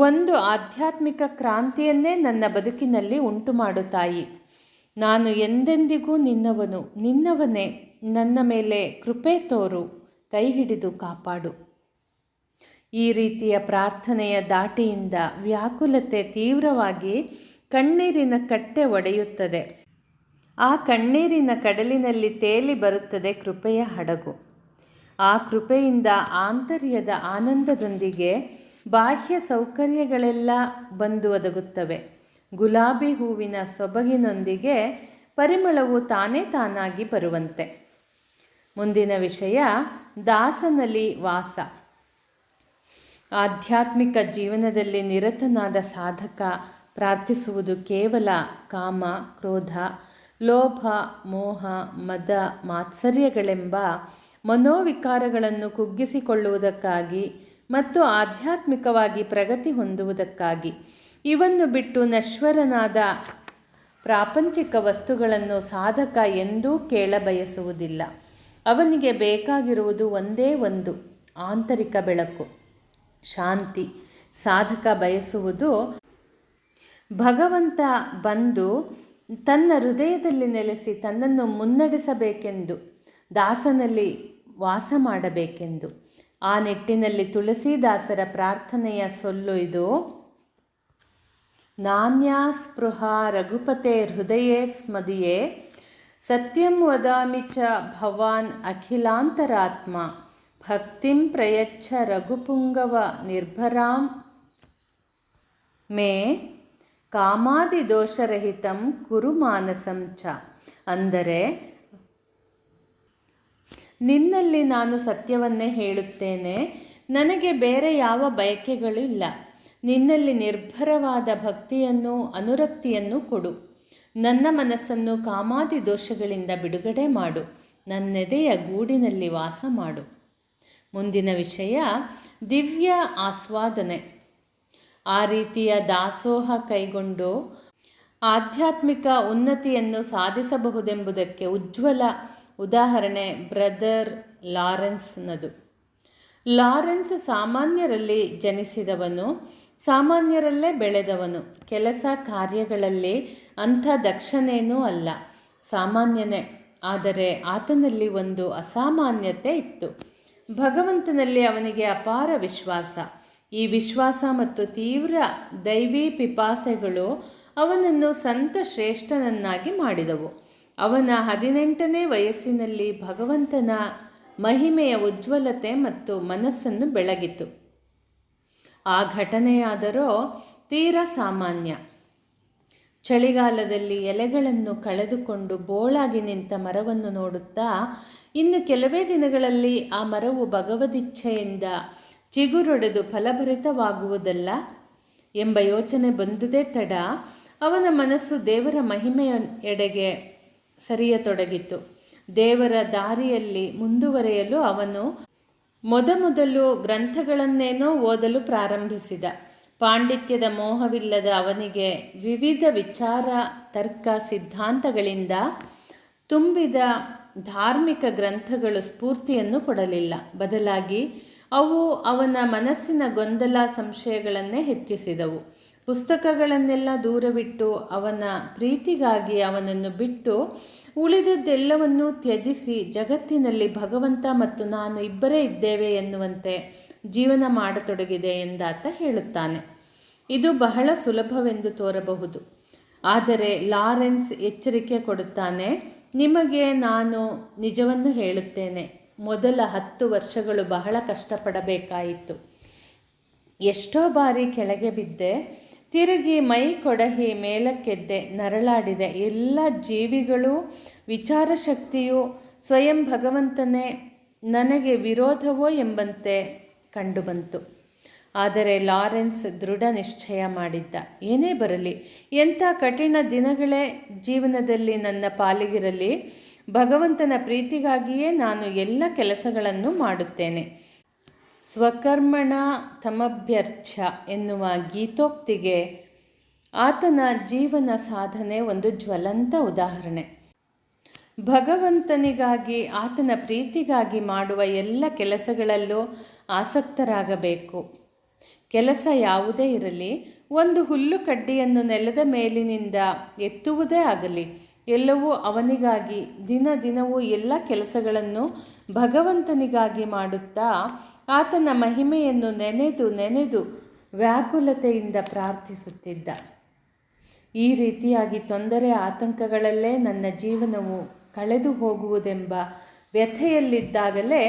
[SPEAKER 1] ಒಂದು ಆಧ್ಯಾತ್ಮಿಕ ಕ್ರಾಂತಿಯನ್ನೇ ನನ್ನ ಬದುಕಿನಲ್ಲಿ ಉಂಟು ಮಾಡು ತಾಯಿ. ನಾನು ಎಂದೆಂದಿಗೂ ನಿನ್ನವನೇ. ನನ್ನ ಮೇಲೆ ಕೃಪೆ ತೋರು, ಕೈ ಹಿಡಿದು ಕಾಪಾಡು. ಈ ರೀತಿಯ ಪ್ರಾರ್ಥನೆಯ ದಾಟಿಯಿಂದ ವ್ಯಾಕುಲತೆ ತೀವ್ರವಾಗಿ ಕಣ್ಣೀರಿನ ಕಟ್ಟೆ ಒಡೆಯುತ್ತದೆ. ಆ ಕಣ್ಣೀರಿನ ಕಡಲಿನಲ್ಲಿ ತೇಲಿ ಬರುತ್ತದೆ ಕೃಪೆಯ ಹಡಗು. ಆ ಕೃಪೆಯಿಂದ ಆಂತರ್ಯದ ಆನಂದದೊಂದಿಗೆ ಬಾಹ್ಯ ಸೌಕರ್ಯಗಳೆಲ್ಲ ಬಂದು ಒದಗುತ್ತವೆ. ಗುಲಾಬಿ ಹೂವಿನ ಸೊಬಗಿನೊಂದಿಗೆ ಪರಿಮಳವು ತಾನೇ ತಾನಾಗಿ ಬರುವಂತೆ. ಮುಂದಿನ ವಿಷಯ, ದಾಸನಲ್ಲಿ ವಾಸ. ಆಧ್ಯಾತ್ಮಿಕ ಜೀವನದಲ್ಲಿ ನಿರತನಾದ ಸಾಧಕ ಪ್ರಾರ್ಥಿಸುವುದು ಕೇವಲ ಕಾಮ, ಕ್ರೋಧ, ಲೋಭ, ಮೋಹ, ಮದ, ಮಾತ್ಸರ್ಯಗಳೆಂಬ ಮನೋವಿಕಾರಗಳನ್ನು ಕುಗ್ಗಿಸಿಕೊಳ್ಳುವುದಕ್ಕಾಗಿ ಮತ್ತು ಆಧ್ಯಾತ್ಮಿಕವಾಗಿ ಪ್ರಗತಿ ಹೊಂದುವುದಕ್ಕಾಗಿ. ಇವನ್ನು ಬಿಟ್ಟು ನಶ್ವರನಾದ ಪ್ರಾಪಂಚಿಕ ವಸ್ತುಗಳನ್ನು ಸಾಧಕ ಎಂದೂ ಕೇಳಬಯಸುವುದಿಲ್ಲ. ಅವನಿಗೆ ಬೇಕಾಗಿರುವುದು ಒಂದೇ ಒಂದು, ಆಂತರಿಕ ಬೆಳಕು, ಶಾಂತಿ. ಸಾಧಕ ಬಯಸುವುದು ಭಗವಂತ ಬಂದು ತನ್ನ ಹೃದಯದಲ್ಲಿ ನೆಲೆಸಿ ತನ್ನನ್ನು ಮುನ್ನಡೆಸಬೇಕೆಂದು, ದಾಸನಲ್ಲಿ ವಾಸ ಮಾಡಬೇಕೆಂದು. ಆ ನಿಟ್ಟಿನಲ್ಲಿ ತುಳಸಿದಾಸರ ಪ್ರಾರ್ಥನೆಯ ಸೊಲ್ಲು ಇದು: ನಾನ್ಯಾ ಸ್ಪೃಹ ರಘುಪತೆ ಹೃದಯೇ ಸ್ಮದಿಯೇ, ಸತ್ಯಂ ವದಾಮಿ ಚ ಭವಾನ್ ಅಖಿಲಾಂತರಾತ್ಮ, ಭಕ್ತಿಂ ಪ್ರಯಚ್ಛ ರಘುಪುಂಗವ ನಿರ್ಭರಾಂ ಮೇ, ಕಾಮಾದಿದೋಷರಹಿತಂ ಕುರು ಮಾನಸಂ ಚ. ಅಂದರೆ, ನಿನ್ನಲ್ಲಿ ನಾನು ಸತ್ಯವನ್ನೇ ಹೇಳುತ್ತೇನೆ, ನನಗೆ ಬೇರೆ ಯಾವ ಬಯಕೆಗಳು ಇಲ್ಲ. ನಿನ್ನಲ್ಲಿ ನಿರ್ಭರವಾದ ಭಕ್ತಿಯನ್ನು, ಅನುರಕ್ತಿಯನ್ನು ಕೊಡು. ನನ್ನ ಮನಸ್ಸನ್ನು ಕಾಮಾದಿ ದೋಷಗಳಿಂದ ಬಿಡುಗಡೆ ಮಾಡು. ನನ್ನೆದೆಯ ಗೂಡಿನಲ್ಲಿ ವಾಸ ಮಾಡು. ಮುಂದಿನ ವಿಷಯ, ದಿವ್ಯ ಆಸ್ವಾದನೆ. ಆ ರೀತಿಯ ದಾಸೋಹ ಕೈಗೊಂಡು ಆಧ್ಯಾತ್ಮಿಕ ಉನ್ನತಿಯನ್ನು ಸಾಧಿಸಬಹುದೆಂಬುದಕ್ಕೆ ಉಜ್ವಲ ಉದಾಹರಣೆ ಬ್ರದರ್ ಲಾರೆನ್ಸ್ನದು. ಲಾರೆನ್ಸ್ ಸಾಮಾನ್ಯರಲ್ಲಿ ಜನಿಸಿದವನು, ಸಾಮಾನ್ಯರಲ್ಲೇ ಬೆಳೆದವನು. ಕೆಲಸ ಕಾರ್ಯಗಳಲ್ಲಿ ಅಂಥ ದಕ್ಷನೇನೂ ಅಲ್ಲ, ಸಾಮಾನ್ಯನೇ. ಆದರೆ ಆತನಲ್ಲಿ ಒಂದು ಅಸಾಮಾನ್ಯತೆ ಇತ್ತು. ಭಗವಂತನಲ್ಲಿ ಅವನಿಗೆ ಅಪಾರ ವಿಶ್ವಾಸ. ಈ ವಿಶ್ವಾಸ ಮತ್ತು ತೀವ್ರ ದೈವೀ ಪಿಪಾಸೆಗಳು ಅವನನ್ನು ಸಂತ ಶ್ರೇಷ್ಠನನ್ನಾಗಿ ಮಾಡಿದವು. ಅವನ 18ನೇ ವಯಸ್ಸಿನಲ್ಲಿ ಭಗವಂತನ ಮಹಿಮೆಯ ಉಜ್ವಲತೆ ಮತ್ತು ಮನಸ್ಸನ್ನು ಬೆಳಗಿತು. ಆ ಘಟನೆಯಾದರೋ ತೀರಾ ಸಾಮಾನ್ಯ. ಚಳಿಗಾಲದಲ್ಲಿ ಎಲೆಗಳನ್ನು ಕಳೆದುಕೊಂಡು ಬೋಳಾಗಿ ನಿಂತ ಮರವನ್ನು ನೋಡುತ್ತಾ, ಇನ್ನು ಕೆಲವೇ ದಿನಗಳಲ್ಲಿ ಆ ಮರವು ಭಗವದಿಚ್ಛೆಯಿಂದ ಚಿಗುರೊಡೆದು ಫಲಭರಿತವಾಗುವುದಲ್ಲ ಎಂಬ ಯೋಚನೆ ಬಂದುದೇ ತಡ, ಅವನ ಮನಸ್ಸು ದೇವರ ಮಹಿಮೆಯ ಎಡೆಗೆ ಸರಿಯತೊಡಗಿತು. ದೇವರ ದಾರಿಯಲ್ಲಿ ಮುಂದುವರೆಯಲು ಅವನು ಮೊದಮೊದಲು ಗ್ರಂಥಗಳನ್ನೇನೋ ಓದಲು ಪ್ರಾರಂಭಿಸಿದ. ಪಾಂಡಿತ್ಯದ ಮೋಹವಿಲ್ಲದ ಅವನಿಗೆ ವಿವಿಧ ವಿಚಾರ, ತರ್ಕ, ಸಿದ್ಧಾಂತಗಳಿಂದ ತುಂಬಿದ ಧಾರ್ಮಿಕ ಗ್ರಂಥಗಳು ಸ್ಫೂರ್ತಿಯನ್ನು ಕೊಡಲಿಲ್ಲ. ಬದಲಾಗಿ ಅವು ಅವನ ಮನಸ್ಸಿನ ಗೊಂದಲ, ಸಂಶಯಗಳನ್ನೇ ಹೆಚ್ಚಿಸಿದವು. ಪುಸ್ತಕಗಳನ್ನೆಲ್ಲ ದೂರವಿಟ್ಟು ಅವನ ಪ್ರೀತಿಗಾಗಿ ಅವನನ್ನು ಬಿಟ್ಟು ಉಳಿದದ್ದೆಲ್ಲವನ್ನೂ ತ್ಯಜಿಸಿ ಜಗತ್ತಿನಲ್ಲಿ ಭಗವಂತ ಮತ್ತು ನಾನು ಇಬ್ಬರೇ ಇದ್ದೇವೆ ಎನ್ನುವಂತೆ ಜೀವನ ಮಾಡತೊಡಗಿದೆ ಎಂದಾತ ಹೇಳುತ್ತಾನೆ. ಇದು ಬಹಳ ಸುಲಭವೆಂದು ತೋರಬಹುದು. ಆದರೆ ಲಾರೆನ್ಸ್ ಎಚ್ಚರಿಕೆ ಕೊಡುತ್ತಾನೆ, ನಿಮಗೆ ನಾನು ನಿಜವನ್ನು ಹೇಳುತ್ತೇನೆ, ಮೊದಲ 10 ವರ್ಷಗಳು ಬಹಳ ಕಷ್ಟಪಡಬೇಕಾಯಿತು. ಎಷ್ಟೋ ಬಾರಿ ಕೆಳಗೆ ಬಿದ್ದೆ, ತಿರುಗಿ ಮೈ ಕೊಡಹಿ ಮೇಲಕ್ಕೆದ್ದೆ, ನರಳಾಡಿದೆ. ಎಲ್ಲ ಜೀವಿಗಳೂ ವಿಚಾರಶಕ್ತಿಯು ಸ್ವಯಂ ಭಗವಂತನೇ ನನಗೆ ವಿರೋಧವೋ ಎಂಬಂತೆ ಕಂಡುಬಂತು. ಆದರೆ ಲಾರೆನ್ಸ್ ದೃಢ ನಿಶ್ಚಯ ಮಾಡಿದ್ದ. ಏನೇ ಬರಲಿ, ಎಂಥ ಕಠಿಣ ದಿನಗಳೇ ಜೀವನದಲ್ಲಿ ನನ್ನ ಪಾಲಿಗಿರಲಿ, ಭಗವಂತನ ಪ್ರೀತಿಗಾಗಿಯೇ ನಾನು ಎಲ್ಲ ಕೆಲಸಗಳನ್ನು ಮಾಡುತ್ತೇನೆ. ಸ್ವಕರ್ಮಣ ತಮಭ್ಯರ್ಚ ಎನ್ನುವ ಗೀತೋಕ್ತಿಗೆ ಆತನ ಜೀವನ ಸಾಧನೆ ಒಂದು ಜ್ವಲಂತ ಉದಾಹರಣೆ. ಭಗವಂತನಿಗಾಗಿ, ಆತನ ಪ್ರೀತಿಗಾಗಿ ಮಾಡುವ ಎಲ್ಲ ಕೆಲಸಗಳಲ್ಲೂ ಆಸಕ್ತರಾಗಬೇಕು. ಕೆಲಸ ಯಾವುದೇ ಇರಲಿ, ಒಂದು ಹುಲ್ಲು ಕಡ್ಡಿಯನ್ನು ನೆಲದ ಮೇಲಿನಿಂದ ಎತ್ತುವುದೇ ಆಗಲಿ, ಎಲ್ಲವೂ ಅವನಿಗಾಗಿ ದಿನ ದಿನವೂ ಎಲ್ಲ ಕೆಲಸಗಳನ್ನು ಭಗವಂತನಿಗಾಗಿ ಮಾಡುತ್ತಾ ಆತನ ಮಹಿಮೆಯನ್ನು ನೆನೆದು ನೆನೆದು ವ್ಯಾಕುಲತೆಯಿಂದ ಪ್ರಾರ್ಥಿಸುತ್ತಿದ್ದ. ಈ ರೀತಿಯಾಗಿ ತೊಂದರೆ ಆತಂಕಗಳಲ್ಲೇ ನನ್ನ ಜೀವನವು ಕಳೆದು ಹೋಗುವುದೆಂಬ ವ್ಯಥೆಯಲ್ಲಿದ್ದಾಗಲೇ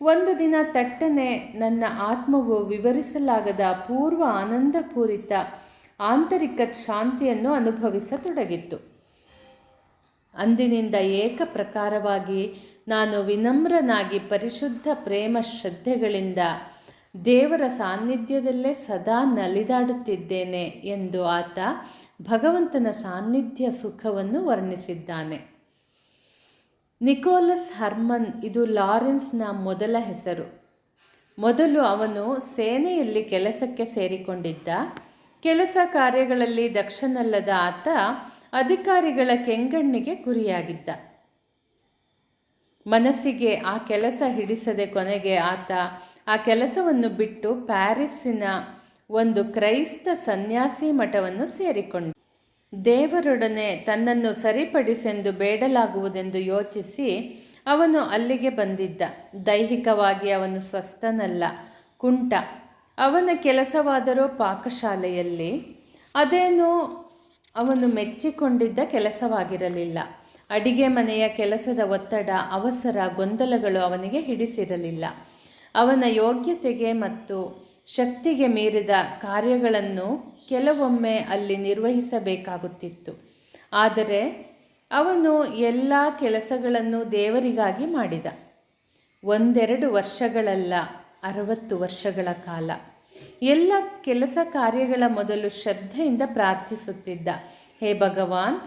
[SPEAKER 1] ಒಂದು ದಿನ ತಟ್ಟನೆ ನನ್ನ ಆತ್ಮವು ವಿವರಿಸಲಾಗದ ಅಪೂರ್ವ ಆನಂದಪೂರಿತ ಆಂತರಿಕ ಶಾಂತಿಯನ್ನು ಅನುಭವಿಸತೊಡಗಿತ್ತು. ಅಂದಿನಿಂದ ಏಕಪ್ರಕಾರವಾಗಿ ನಾನು ವಿನಮ್ರನಾಗಿ ಪರಿಶುದ್ಧ ಪ್ರೇಮ ಶ್ರದ್ಧೆಗಳಿಂದ ದೇವರ ಸಾನ್ನಿಧ್ಯದಲ್ಲೇ ಸದಾ ನಲಿದಾಡುತ್ತಿದ್ದೇನೆ ಎಂದು ಆತ ಭಗವಂತನ ಸಾನ್ನಿಧ್ಯ ಸುಖವನ್ನು ವರ್ಣಿಸಿದ್ದಾನೆ. ನಿಕೋಲಸ್ ಹರ್ಮನ್ ಇದು ಲಾರೆನ್ಸ್ನ ಮೊದಲ ಹೆಸರು. ಮೊದಲು ಅವನು ಸೇನೆಯಲ್ಲಿ ಕೆಲಸಕ್ಕೆ ಸೇರಿಕೊಂಡಿದ್ದ. ಕೆಲಸ ಕಾರ್ಯಗಳಲ್ಲಿ ದಕ್ಷನಲ್ಲದ ಆತ ಅಧಿಕಾರಿಗಳ ಕೆಂಗಣ್ಣಿಗೆ ಗುರಿಯಾಗಿದ್ದ. ಮನಸ್ಸಿಗೆ ಆ ಕೆಲಸ ಹಿಡಿಸದೆ ಕೊನೆಗೆ ಆತ ಆ ಕೆಲಸವನ್ನು ಬಿಟ್ಟು ಪ್ಯಾರಿಸ್ಸಿನ ಒಂದು ಕ್ರೈಸ್ತ ಸನ್ಯಾಸಿ ಮಠವನ್ನು ಸೇರಿಕೊಂಡ. ದೇವರೊಡನೆ ತನ್ನನ್ನು ಸರಿಪಡಿಸೆಂದು ಬೇಡಲಾಗುವುದೆಂದು ಯೋಚಿಸಿ ಅವನು ಅಲ್ಲಿಗೆ ಬಂದಿದ್ದ. ದೈಹಿಕವಾಗಿ ಅವನು ಸ್ವಸ್ಥನಲ್ಲ, ಕುಂಟ. ಅವನ ಕೆಲಸವಾದರೂ ಪಾಕಶಾಲೆಯಲ್ಲಿ. ಅದೇನೋ ಅವನು ಮೆಚ್ಚಿಕೊಂಡಿದ್ದ ಕೆಲಸವಾಗಿರಲಿಲ್ಲ. ಅಡಿಗೆ ಮನೆಯ ಕೆಲಸದ ಒತ್ತಡ, ಅವಸರ, ಗೊಂದಲಗಳು ಅವನಿಗೆ ಹಿಡಿಸಿರಲಿಲ್ಲ. ಅವನ ಯೋಗ್ಯತೆಗೆ ಮತ್ತು ಶಕ್ತಿಗೆ ಮೀರಿದ ಕಾರ್ಯಗಳನ್ನು ಕೆಲವೊಮ್ಮೆ ಅಲ್ಲಿ ನಿರ್ವಹಿಸಬೇಕಾಗುತ್ತಿತ್ತು. ಆದರೆ ಅವನು ಎಲ್ಲ ಕೆಲಸಗಳನ್ನು ದೇವರಿಗಾಗಿ ಮಾಡಿದ. 1-2 ವರ್ಷಗಳಲ್ಲ, 60 ವರ್ಷಗಳ ಕಾಲ. ಎಲ್ಲ ಕೆಲಸ ಕಾರ್ಯಗಳ ಮೊದಲು ಶ್ರದ್ಧೆಯಿಂದ ಪ್ರಾರ್ಥಿಸುತ್ತಿದ್ದ. ಹೇ ಭಗವಾನ್,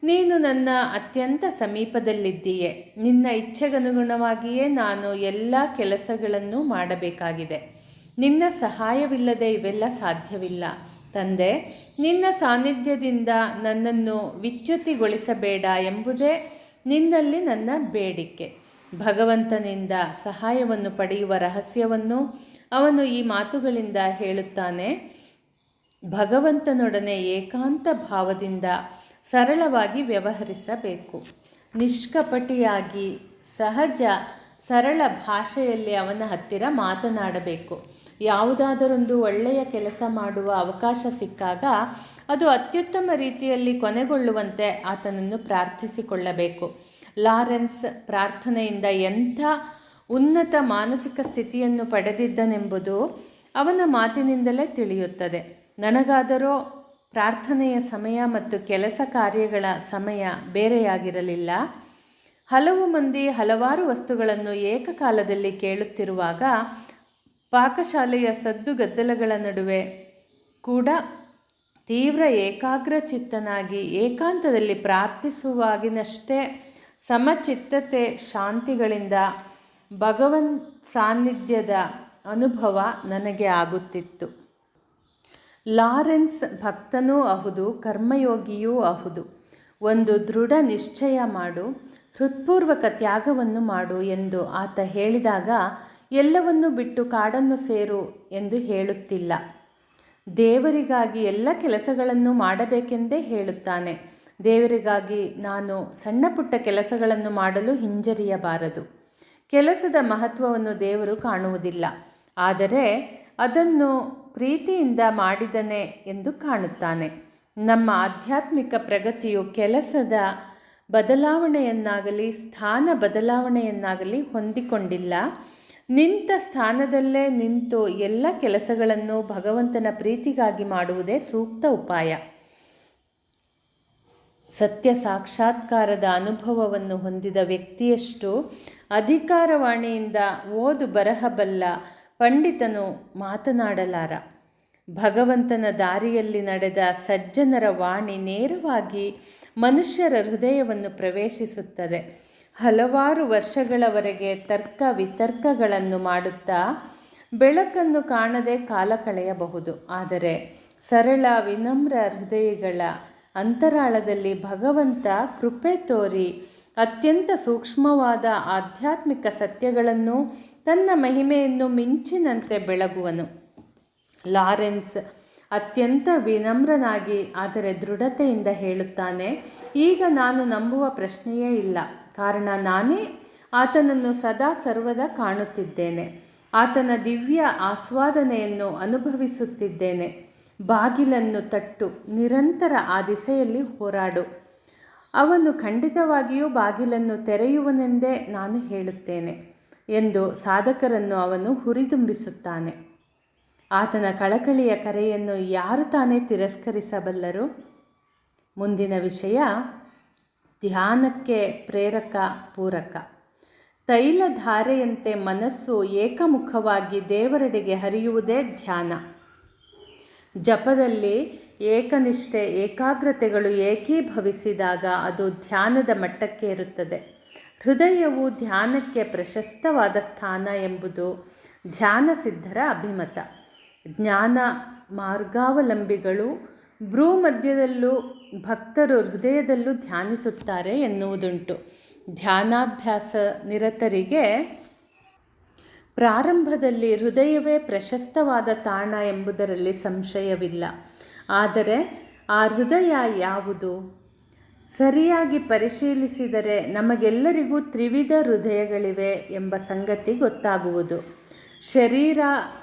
[SPEAKER 1] ನೀನು ನನ್ನ ಅತ್ಯಂತ ಸಮೀಪದಲ್ಲಿದ್ದೀಯೆ. ನಿನ್ನ ಇಚ್ಛೆಗನುಗುಣವಾಗಿಯೇ ನಾನು ಎಲ್ಲ ಕೆಲಸಗಳನ್ನು ಮಾಡಬೇಕಾಗಿದೆ. ನಿನ್ನ ಸಹಾಯವಿಲ್ಲದೆ ಇವೆಲ್ಲ ಸಾಧ್ಯವಿಲ್ಲ. ತಂದೆ, ನಿನ್ನ ಸಾನ್ನಿಧ್ಯದಿಂದ ನನ್ನನ್ನು ವಿಚ್ಯುತಿಗೊಳಿಸಬೇಡ ಎಂಬುದೇ ನಿನ್ನಲ್ಲಿ ನನ್ನ ಬೇಡಿಕೆ. ಭಗವಂತನಿಂದ ಸಹಾಯವನ್ನು ಪಡೆಯುವ ರಹಸ್ಯವನ್ನು ಅವನು ಈ ಮಾತುಗಳಿಂದ ಹೇಳುತ್ತಾನೆ. ಭಗವಂತನೊಡನೆ ಏಕಾಂತ ಭಾವದಿಂದ ಸರಳವಾಗಿ ವ್ಯವಹರಿಸಬೇಕು. ನಿಷ್ಕಪಟಿಯಾಗಿ, ಸಹಜ ಸರಳ ಭಾಷೆಯಲ್ಲಿ ಅವನ ಹತ್ತಿರ ಮಾತನಾಡಬೇಕು. ಯಾವುದಾದರೊಂದು ಒಳ್ಳೆಯ ಕೆಲಸ ಮಾಡುವ ಅವಕಾಶ ಸಿಕ್ಕಾಗ ಅದು ಅತ್ಯುತ್ತಮ ರೀತಿಯಲ್ಲಿ ಕೊನೆಗೊಳ್ಳುವಂತೆ ಆತನನ್ನು ಪ್ರಾರ್ಥಿಸಿಕೊಳ್ಳಬೇಕು. ಲಾರೆನ್ಸ್ ಪ್ರಾರ್ಥನೆಯಿಂದ ಎಂಥ ಉನ್ನತ ಮಾನಸಿಕ ಸ್ಥಿತಿಯನ್ನು ಪಡೆದಿದ್ದನೆಂಬುದು ಅವನ ಮಾತಿನಿಂದಲೇ ತಿಳಿಯುತ್ತದೆ. ನನಗಾದರೋ ಪ್ರಾರ್ಥನೆಯ ಸಮಯ ಮತ್ತು ಕೆಲಸ ಕಾರ್ಯಗಳ ಸಮಯ ಬೇರೆಯಾಗಿರಲಿಲ್ಲ. ಹಲವು ಮಂದಿ ಹಲವಾರು ವಸ್ತುಗಳನ್ನು ಏಕಕಾಲದಲ್ಲಿ ಕೇಳುತ್ತಿರುವಾಗ ಪಾಕಶಾಲೆಯ ಸದ್ದುಗದ್ದಲಗಳ ನಡುವೆ ಕೂಡ ತೀವ್ರ ಏಕಾಗ್ರಚಿತ್ತನಾಗಿ ಏಕಾಂತದಲ್ಲಿ ಪ್ರಾರ್ಥಿಸುವಾಗಿನಷ್ಟೇ ಸಮಚಿತ್ತತೆ ಶಾಂತಿಗಳಿಂದ ಭಗವನ್ ಸಾನ್ನಿಧ್ಯದ ಅನುಭವ ನನಗೆ ಆಗುತ್ತಿತ್ತು. ಲಾರೆನ್ಸ್ ಭಕ್ತನೂ ಅಹುದು, ಕರ್ಮಯೋಗಿಯೂ ಅಹುದು. ಒಂದು ದೃಢ ನಿಶ್ಚಯ ಮಾಡು, ಹೃತ್ಪೂರ್ವಕ ತ್ಯಾಗವನ್ನು ಮಾಡು ಎಂದು ಆತ ಹೇಳಿದಾಗ ಎಲ್ಲವನ್ನೂ ಬಿಟ್ಟು ಕಾಡನ್ನು ಸೇರು ಎಂದು ಹೇಳುತ್ತಿಲ್ಲ. ದೇವರಿಗಾಗಿ ಎಲ್ಲ ಕೆಲಸಗಳನ್ನು ಮಾಡಬೇಕೆಂದೇ ಹೇಳುತ್ತಾನೆ. ದೇವರಿಗಾಗಿ ನಾನು ಸಣ್ಣ ಪುಟ್ಟ ಕೆಲಸಗಳನ್ನು ಮಾಡಲು ಹಿಂಜರಿಯಬಾರದು. ಕೆಲಸದ ಮಹತ್ವವನ್ನು ದೇವರು ಕಾಣುವುದಿಲ್ಲ, ಆದರೆ ಅದನ್ನು ಪ್ರೀತಿಯಿಂದ ಮಾಡಿದನೆ ಎಂದು ಕಾಣುತ್ತಾನೆ. ನಮ್ಮ ಆಧ್ಯಾತ್ಮಿಕ ಪ್ರಗತಿಯು ಕೆಲಸದ ಬದಲಾವಣೆಯನ್ನಾಗಲಿ ಸ್ಥಾನ ಬದಲಾವಣೆಯನ್ನಾಗಲಿ ಹೊಂದಿಕೊಂಡಿಲ್ಲ. ನಿಂತ ಸ್ಥಾನದಲ್ಲೇ ನಿಂತು ಎಲ್ಲ ಕೆಲಸಗಳನ್ನು ಭಗವಂತನ ಪ್ರೀತಿಗಾಗಿ ಮಾಡುವುದೇ ಸೂಕ್ತ ಉಪಾಯ. ಸತ್ಯ ಸಾಕ್ಷಾತ್ಕಾರದ ಅನುಭವವನ್ನು ಹೊಂದಿದ ವ್ಯಕ್ತಿಯಷ್ಟು ಅಧಿಕಾರವಾಣಿಯಿಂದ ಓದು ಬರಹಬಲ್ಲ ಪಂಡಿತನು ಮಾತನಾಡಲಾರ. ಭಗವಂತನ ದಾರಿಯಲ್ಲಿ ನಡೆದ ಸಜ್ಜನರ ವಾಣಿ ನೇರವಾಗಿ ಮನುಷ್ಯರ ಹೃದಯವನ್ನು ಪ್ರವೇಶಿಸುತ್ತದೆ. ಹಲವಾರು ವರ್ಷಗಳವರೆಗೆ ತರ್ಕ ವಿತರ್ಕಗಳನ್ನು ಮಾಡುತ್ತಾ ಬೆಳಕನ್ನು ಕಾಣದೆ ಕಾಲ ಕಳೆಯಬಹುದು. ಆದರೆ ಸರಳ ವಿನಮ್ರ ಹೃದಯಗಳ ಅಂತರಾಳದಲ್ಲಿ ಭಗವಂತ ಕೃಪೆ ತೋರಿ ಅತ್ಯಂತ ಸೂಕ್ಷ್ಮವಾದ ಆಧ್ಯಾತ್ಮಿಕ ಸತ್ಯಗಳನ್ನು ತನ್ನ ಮಹಿಮೆಯನ್ನು ಮಿಂಚಿನಂತೆ ಬೆಳಗುವನು. ಲಾರೆನ್ಸ್ ಅತ್ಯಂತ ವಿನಮ್ರನಾಗಿ ಆದರೆ ದೃಢತೆಯಿಂದ ಹೇಳುತ್ತಾನೆ, ಈಗ ನಾನು ನಂಬುವ ಪ್ರಶ್ನೆಯೇ ಇಲ್ಲ. ಕಾರಣ ನಾನೇ ಆತನನ್ನು ಸದಾ ಸರ್ವದಾ ಕಾಣುತ್ತಿದ್ದೇನೆ. ಆತನ ದಿವ್ಯ ಆಸ್ವಾದನೆಯನ್ನು ಅನುಭವಿಸುತ್ತಿದ್ದೇನೆ. ಬಾಗಿಲನ್ನು ತಟ್ಟು, ನಿರಂತರ ಆ ದಿಸೆಯಲ್ಲಿ ಹೋರಾಡು. ಅವನು ಖಂಡಿತವಾಗಿಯೂ ಬಾಗಿಲನ್ನು ತೆರೆಯುವನೆಂದೇ ನಾನು ಹೇಳುತ್ತೇನೆ ಎಂದು ಸಾಧಕರನ್ನು ಅವನು ಹುರಿದುಂಬಿಸುತ್ತಾನೆ. ಆತನ ಕಳಕಳಿಯ ಕರೆಯನ್ನು ಯಾರು ತಾನೇ ತಿರಸ್ಕರಿಸಬಲ್ಲರು? ಮುಂದಿನ ವಿಷಯ ಧ್ಯಾನಕ್ಕೆ ಪ್ರೇರಕ ಪೂರಕ. ತೈಲಧಾರೆಯಂತೆ ಮನಸ್ಸು ಏಕಮುಖವಾಗಿ ದೇವರೆಡೆಗೆ ಹರಿಯುವುದೇ ಧ್ಯಾನ. ಜಪದಲ್ಲಿ ಏಕನಿಷ್ಠೆ ಏಕಾಗ್ರತೆಗಳು ಏಕೀಭವಿಸಿದಾಗ ಅದು ಧ್ಯಾನದ ಮಟ್ಟಕ್ಕೆ ಇರುತ್ತದೆ. ಹೃದಯವು ಧ್ಯಾನಕ್ಕೆ ಪ್ರಶಸ್ತವಾದ ಸ್ಥಾನ ಎಂಬುದು ಧ್ಯಾನ ಸಿದ್ಧರ ಅಭಿಮತ. ಜ್ಞಾನ ಮಾರ್ಗಾವಲಂಬಿಗಳು ಭ್ರೂಮಧ್ಯದಲ್ಲೂ ಭಕ್ತರು ಹೃದಯದಲ್ಲೂ ಧ್ಯಾನಿಸುತ್ತಾರೆ ಎನ್ನುವುದುಂಟು. ಧ್ಯಾನಾಭ್ಯಾಸ ನಿರತರಿಗೆ ಪ್ರಾರಂಭದಲ್ಲಿ ಹೃದಯವೇ ಪ್ರಶಸ್ತವಾದ ತಾಣ ಎಂಬುದರಲ್ಲಿ ಸಂಶಯವಿಲ್ಲ. ಆದರೆ ಆ ಹೃದಯ ಯಾವುದು? ಸರಿಯಾಗಿ ಪರಿಶೀಲಿಸಿದರೆ ನಮಗೆಲ್ಲರಿಗೂ ತ್ರಿವಿಧ ಹೃದಯಗಳಿವೆ ಎಂಬ ಸಂಗತಿ ಗೊತ್ತಾಗುವುದು. ಶರೀರ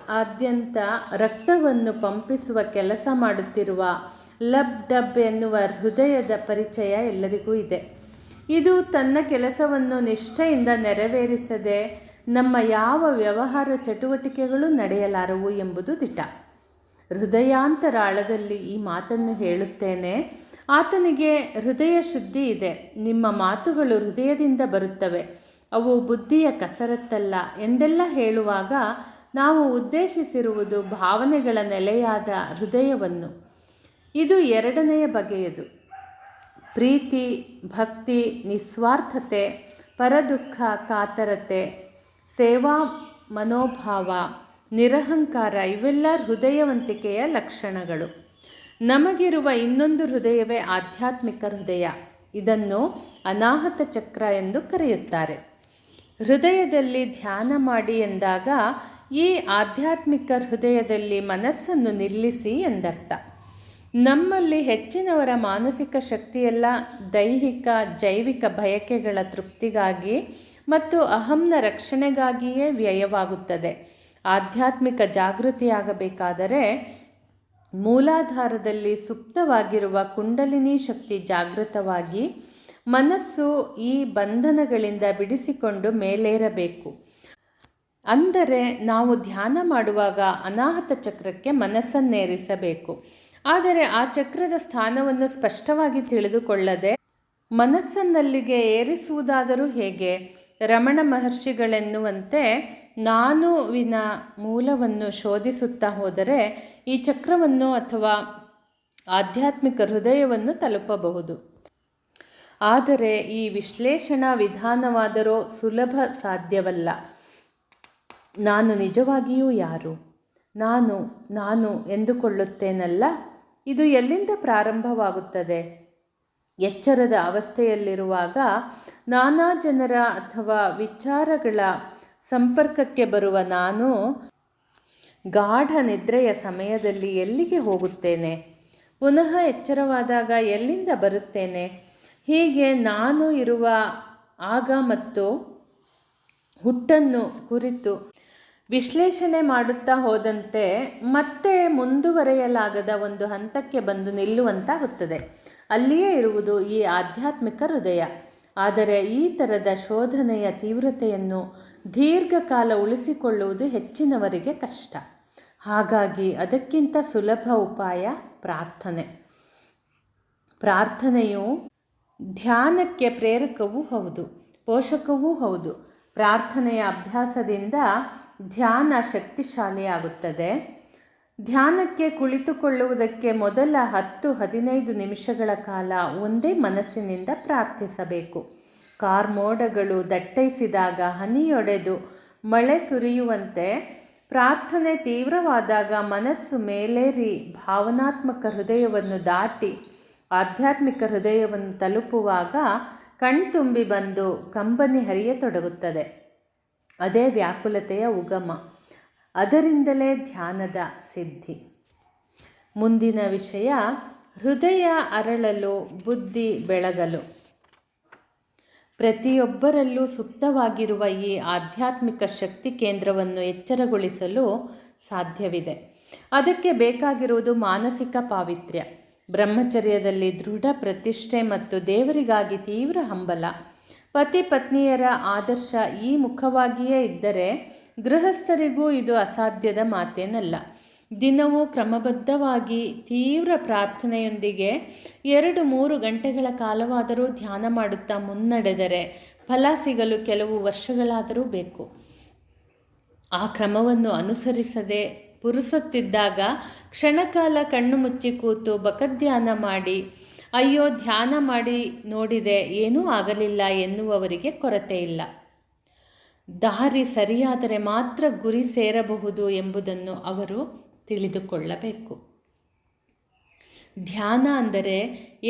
[SPEAKER 1] ಆದ್ಯಂತ ರಕ್ತವನ್ನು ಪಂಪಿಸುವ ಕೆಲಸ ಮಾಡುತ್ತಿರುವ ಲಬ್ ಡಬ್ ಎನ್ನುವ ಹೃದಯದ ಪರಿಚಯ ಎಲ್ಲರಿಗೂ ಇದೆ. ಇದು ತನ್ನ ಕೆಲಸವನ್ನು ನಿಷ್ಠೆಯಿಂದ ನೆರವೇರಿಸದೆ ನಮ್ಮ ಯಾವ ವ್ಯವಹಾರ ಚಟುವಟಿಕೆಗಳು ನಡೆಯಲಾರವು ಎಂಬುದು ದಿಟ. ಹೃದಯಾಂತರಾಳದಲ್ಲಿ ಈ ಮಾತನ್ನು ಹೇಳುತ್ತೇನೆ. ಆತನಿಗೆ ಹೃದಯ ಶುದ್ಧಿ ಇದೆ. ನಿಮ್ಮ ಮಾತುಗಳು ಹೃದಯದಿಂದ ಬರುತ್ತವೆ, ಅವು ಬುದ್ಧಿಯ ಕಸರತ್ತಲ್ಲ ಎಂದೆಲ್ಲ ಹೇಳುವಾಗ ನಾವು ಉದ್ದೇಶಿಸಿರುವುದು ಭಾವನೆಗಳ ನೆಲೆಯಾದ ಹೃದಯವನ್ನು. ಇದು ಎರಡನೆಯ ಬಗೆಯದು. ಪ್ರೀತಿ, ಭಕ್ತಿ, ನಿಸ್ವಾರ್ಥತೆ, ಪರದುಃಖ ಕಾತರತೆ, ಸೇವಾ ಮನೋಭಾವ, ನಿರಹಂಕಾರ ಇವೆಲ್ಲ ಹೃದಯವಂತಿಕೆಯ ಲಕ್ಷಣಗಳು. ನಮಗಿರುವ ಇನ್ನೊಂದು ಹೃದಯವೇ ಆಧ್ಯಾತ್ಮಿಕ ಹೃದಯ. ಇದನ್ನು ಅನಾಹತ ಚಕ್ರ ಎಂದು ಕರೆಯುತ್ತಾರೆ. ಹೃದಯದಲ್ಲಿ ಧ್ಯಾನ ಮಾಡಿ ಎಂದಾಗ ಈ ಆಧ್ಯಾತ್ಮಿಕ ಹೃದಯದಲ್ಲಿ ಮನಸ್ಸನ್ನು ನಿಲ್ಲಿಸಿ ಎಂದರ್ಥ. ನಮ್ಮಲ್ಲಿ ಹೆಚ್ಚಿನವರ ಮಾನಸಿಕ ಶಕ್ತಿಯೆಲ್ಲ ದೈಹಿಕ ಜೈವಿಕ ಬಯಕೆಗಳ ತೃಪ್ತಿಗಾಗಿ ಮತ್ತು ಅಹಂನ ರಕ್ಷಣೆಗಾಗಿಯೇ ವ್ಯಯವಾಗುತ್ತದೆ. ಆಧ್ಯಾತ್ಮಿಕ ಜಾಗೃತಿಯಾಗಬೇಕಾದರೆ ಮೂಲಾಧಾರದಲ್ಲಿ ಸುಪ್ತವಾಗಿರುವ ಕುಂಡಲಿನಿ ಶಕ್ತಿ ಜಾಗೃತವಾಗಿ ಮನಸ್ಸು ಈ ಬಂಧನಗಳಿಂದ ಬಿಡಿಸಿಕೊಂಡು ಮೇಲೇರಬೇಕು. ಅಂದರೆ ನಾವು ಧ್ಯಾನ ಮಾಡುವಾಗ ಅನಾಹತ ಚಕ್ರಕ್ಕೆ ಮನಸ್ಸನ್ನೇರಿಸಬೇಕು. ಆದರೆ ಆ ಚಕ್ರದ ಸ್ಥಾನವನ್ನು ಸ್ಪಷ್ಟವಾಗಿ ತಿಳಿದುಕೊಳ್ಳದೆ ಮನಸ್ಸನ್ನಲ್ಲಿಗೆ ಏರಿಸುವುದಾದರೂ ಹೇಗೆ? ರಮಣ ಮಹರ್ಷಿಗಳೆನ್ನುವಂತೆ ನಾನುವಿನ ಮೂಲವನ್ನು ಶೋಧಿಸುತ್ತಾ ಹೋದರೆ ಈ ಚಕ್ರವನ್ನು ಅಥವಾ ಆಧ್ಯಾತ್ಮಿಕ ಹೃದಯವನ್ನು ತಲುಪಬಹುದು. ಆದರೆ ಈ ವಿಶ್ಲೇಷಣಾ ವಿಧಾನವಾದರೂ ಸುಲಭ ಸಾಧ್ಯವಲ್ಲ. ನಾನು ನಿಜವಾಗಿಯೂ ಯಾರು? ನಾನು ಎಂದುಕೊಳ್ಳುತ್ತೇನಲ್ಲ, ಇದು ಎಲ್ಲಿಂದ ಪ್ರಾರಂಭವಾಗುತ್ತದೆ? ಎಚ್ಚರದ ಅವಸ್ಥೆಯಲ್ಲಿರುವಾಗ ನಾನಾ ಜನರ ಅಥವಾ ವಿಚಾರಗಳ ಸಂಪರ್ಕಕ್ಕೆ ಬರುವ ನಾನು ಗಾಢ ನಿದ್ರೆಯ ಸಮಯದಲ್ಲಿ ಎಲ್ಲಿಗೆ ಹೋಗುತ್ತೇನೆ? ಪುನಃ ಎಚ್ಚರವಾದಾಗ ಎಲ್ಲಿಂದ ಬರುತ್ತೇನೆ? ಹೀಗೆ ನಾನು ಇರುವ ಆಗ ಮತ್ತು ಹುಟ್ಟನ್ನು ಕುರಿತು ವಿಶ್ಲೇಷಣೆ ಮಾಡುತ್ತಾ ಹೋದಂತೆ ಮತ್ತೆ ಮುಂದುವರೆಯಲಾಗದ ಒಂದು ಹಂತಕ್ಕೆ ಬಂದು ನಿಲ್ಲುವಂತಾಗುತ್ತದೆ. ಅಲ್ಲಿಯೇ ಇರುವುದು ಈ ಆಧ್ಯಾತ್ಮಿಕ ಹೃದಯ. ಆದರೆ ಈ ಥರದ ಶೋಧನೆಯ ತೀವ್ರತೆಯನ್ನು ದೀರ್ಘಕಾಲ ಉಳಿಸಿಕೊಳ್ಳುವುದು ಹೆಚ್ಚಿನವರಿಗೆ ಕಷ್ಟ. ಹಾಗಾಗಿ ಅದಕ್ಕಿಂತ ಸುಲಭ ಉಪಾಯ ಪ್ರಾರ್ಥನೆ. ಪ್ರಾರ್ಥನೆಯು ಧ್ಯಾನಕ್ಕೆ ಪ್ರೇರಕವೂ ಹೌದು, ಪೋಷಕವೂ ಹೌದು. ಪ್ರಾರ್ಥನೆಯ ಅಭ್ಯಾಸದಿಂದ ಧ್ಯಾನ ಶಕ್ತಿಶಾಲಿಯಾಗುತ್ತದೆ. ಧ್ಯಾನಕ್ಕೆ ಕುಳಿತುಕೊಳ್ಳುವುದಕ್ಕೆ ಮೊದಲ 10-15 ನಿಮಿಷಗಳ ಕಾಲ ಒಂದೇ ಮನಸ್ಸಿನಿಂದ ಪ್ರಾರ್ಥಿಸಬೇಕು. ಕಾರ್ಮೋಡಗಳು ದಟ್ಟೈಸಿದಾಗ ಹನಿಯೊಡೆದು ಮಳೆ ಸುರಿಯುವಂತೆ ಪ್ರಾರ್ಥನೆ ತೀವ್ರವಾದಾಗ ಮನಸ್ಸು ಮೇಲೇರಿ ಭಾವನಾತ್ಮಕ ಹೃದಯವನ್ನು ದಾಟಿ ಆಧ್ಯಾತ್ಮಿಕ ಹೃದಯವನ್ನು ತಲುಪುವಾಗ ಕಣ್ತುಂಬಿ ಬಂದು ಕಂಬನಿ ಹರಿಯತೊಡಗುತ್ತದೆ. ಅದೇ ವ್ಯಾಕುಲತೆಯ ಉಗಮ. ಅದರಿಂದಲೇ ಧ್ಯಾನದ ಸಿದ್ಧಿ. ಮುಂದಿನ ವಿಷಯ ಹೃದಯ ಅರಳಲು, ಬುದ್ಧಿ ಬೆಳಗಲು. ಪ್ರತಿಯೊಬ್ಬರಲ್ಲೂ ಸುಪ್ತವಾಗಿರುವ ಈ ಆಧ್ಯಾತ್ಮಿಕ ಶಕ್ತಿ ಕೇಂದ್ರವನ್ನು ಎಚ್ಚರಗೊಳಿಸಲು ಸಾಧ್ಯವಿದೆ. ಅದಕ್ಕೆ ಬೇಕಾಗಿರುವುದು ಮಾನಸಿಕ ಪಾವಿತ್ರ್ಯ, ಬ್ರಹ್ಮಚರ್ಯದಲ್ಲಿ ದೃಢ ಪ್ರತಿಷ್ಠೆ ಮತ್ತು ದೇವರಿಗಾಗಿ ತೀವ್ರ ಹಂಬಲ. ಪತಿ ಪತ್ನಿಯರ ಆದರ್ಶ ಈ ಮುಖವಾಗಿಯೇ ಇದ್ದರೆ ಗೃಹಸ್ಥರಿಗೂ ಇದು ಅಸಾಧ್ಯದ ಮಾತೇನಲ್ಲ. ದಿನವೂ ಕ್ರಮಬದ್ಧವಾಗಿ ತೀವ್ರ ಪ್ರಾರ್ಥನೆಯೊಂದಿಗೆ 2-3 ಗಂಟೆಗಳ ಕಾಲವಾದರೂ ಧ್ಯಾನ ಮಾಡುತ್ತಾ ಮುನ್ನಡೆದರೆ ಫಲ ಸಿಗಲು ಕೆಲವು ವರ್ಷಗಳಾದರೂ ಬೇಕು. ಆ ಕ್ರಮವನ್ನು ಅನುಸರಿಸದೆ ಪುರುಸೊತ್ತಿದ್ದಾಗ ಕ್ಷಣಕಾಲ ಕಣ್ಣು ಮುಚ್ಚಿ ಕೂತು ಬಕಧ್ಯಾನ ಮಾಡಿ ಅಯ್ಯೋ ಧ್ಯಾನ ಮಾಡಿ ನೋಡಿದೆ ಏನೂ ಆಗಲಿಲ್ಲ ಎನ್ನುವವರಿಗೆ ಕೊರತೆ ಇಲ್ಲ. ದಾರಿ ಸರಿಯಾದರೆ ಮಾತ್ರ ಗುರಿ ಸೇರಬಹುದು ಎಂಬುದನ್ನು ಅವರು ತಿಳಿದುಕೊಳ್ಳಬೇಕು. ಧ್ಯಾನ ಅಂದರೆ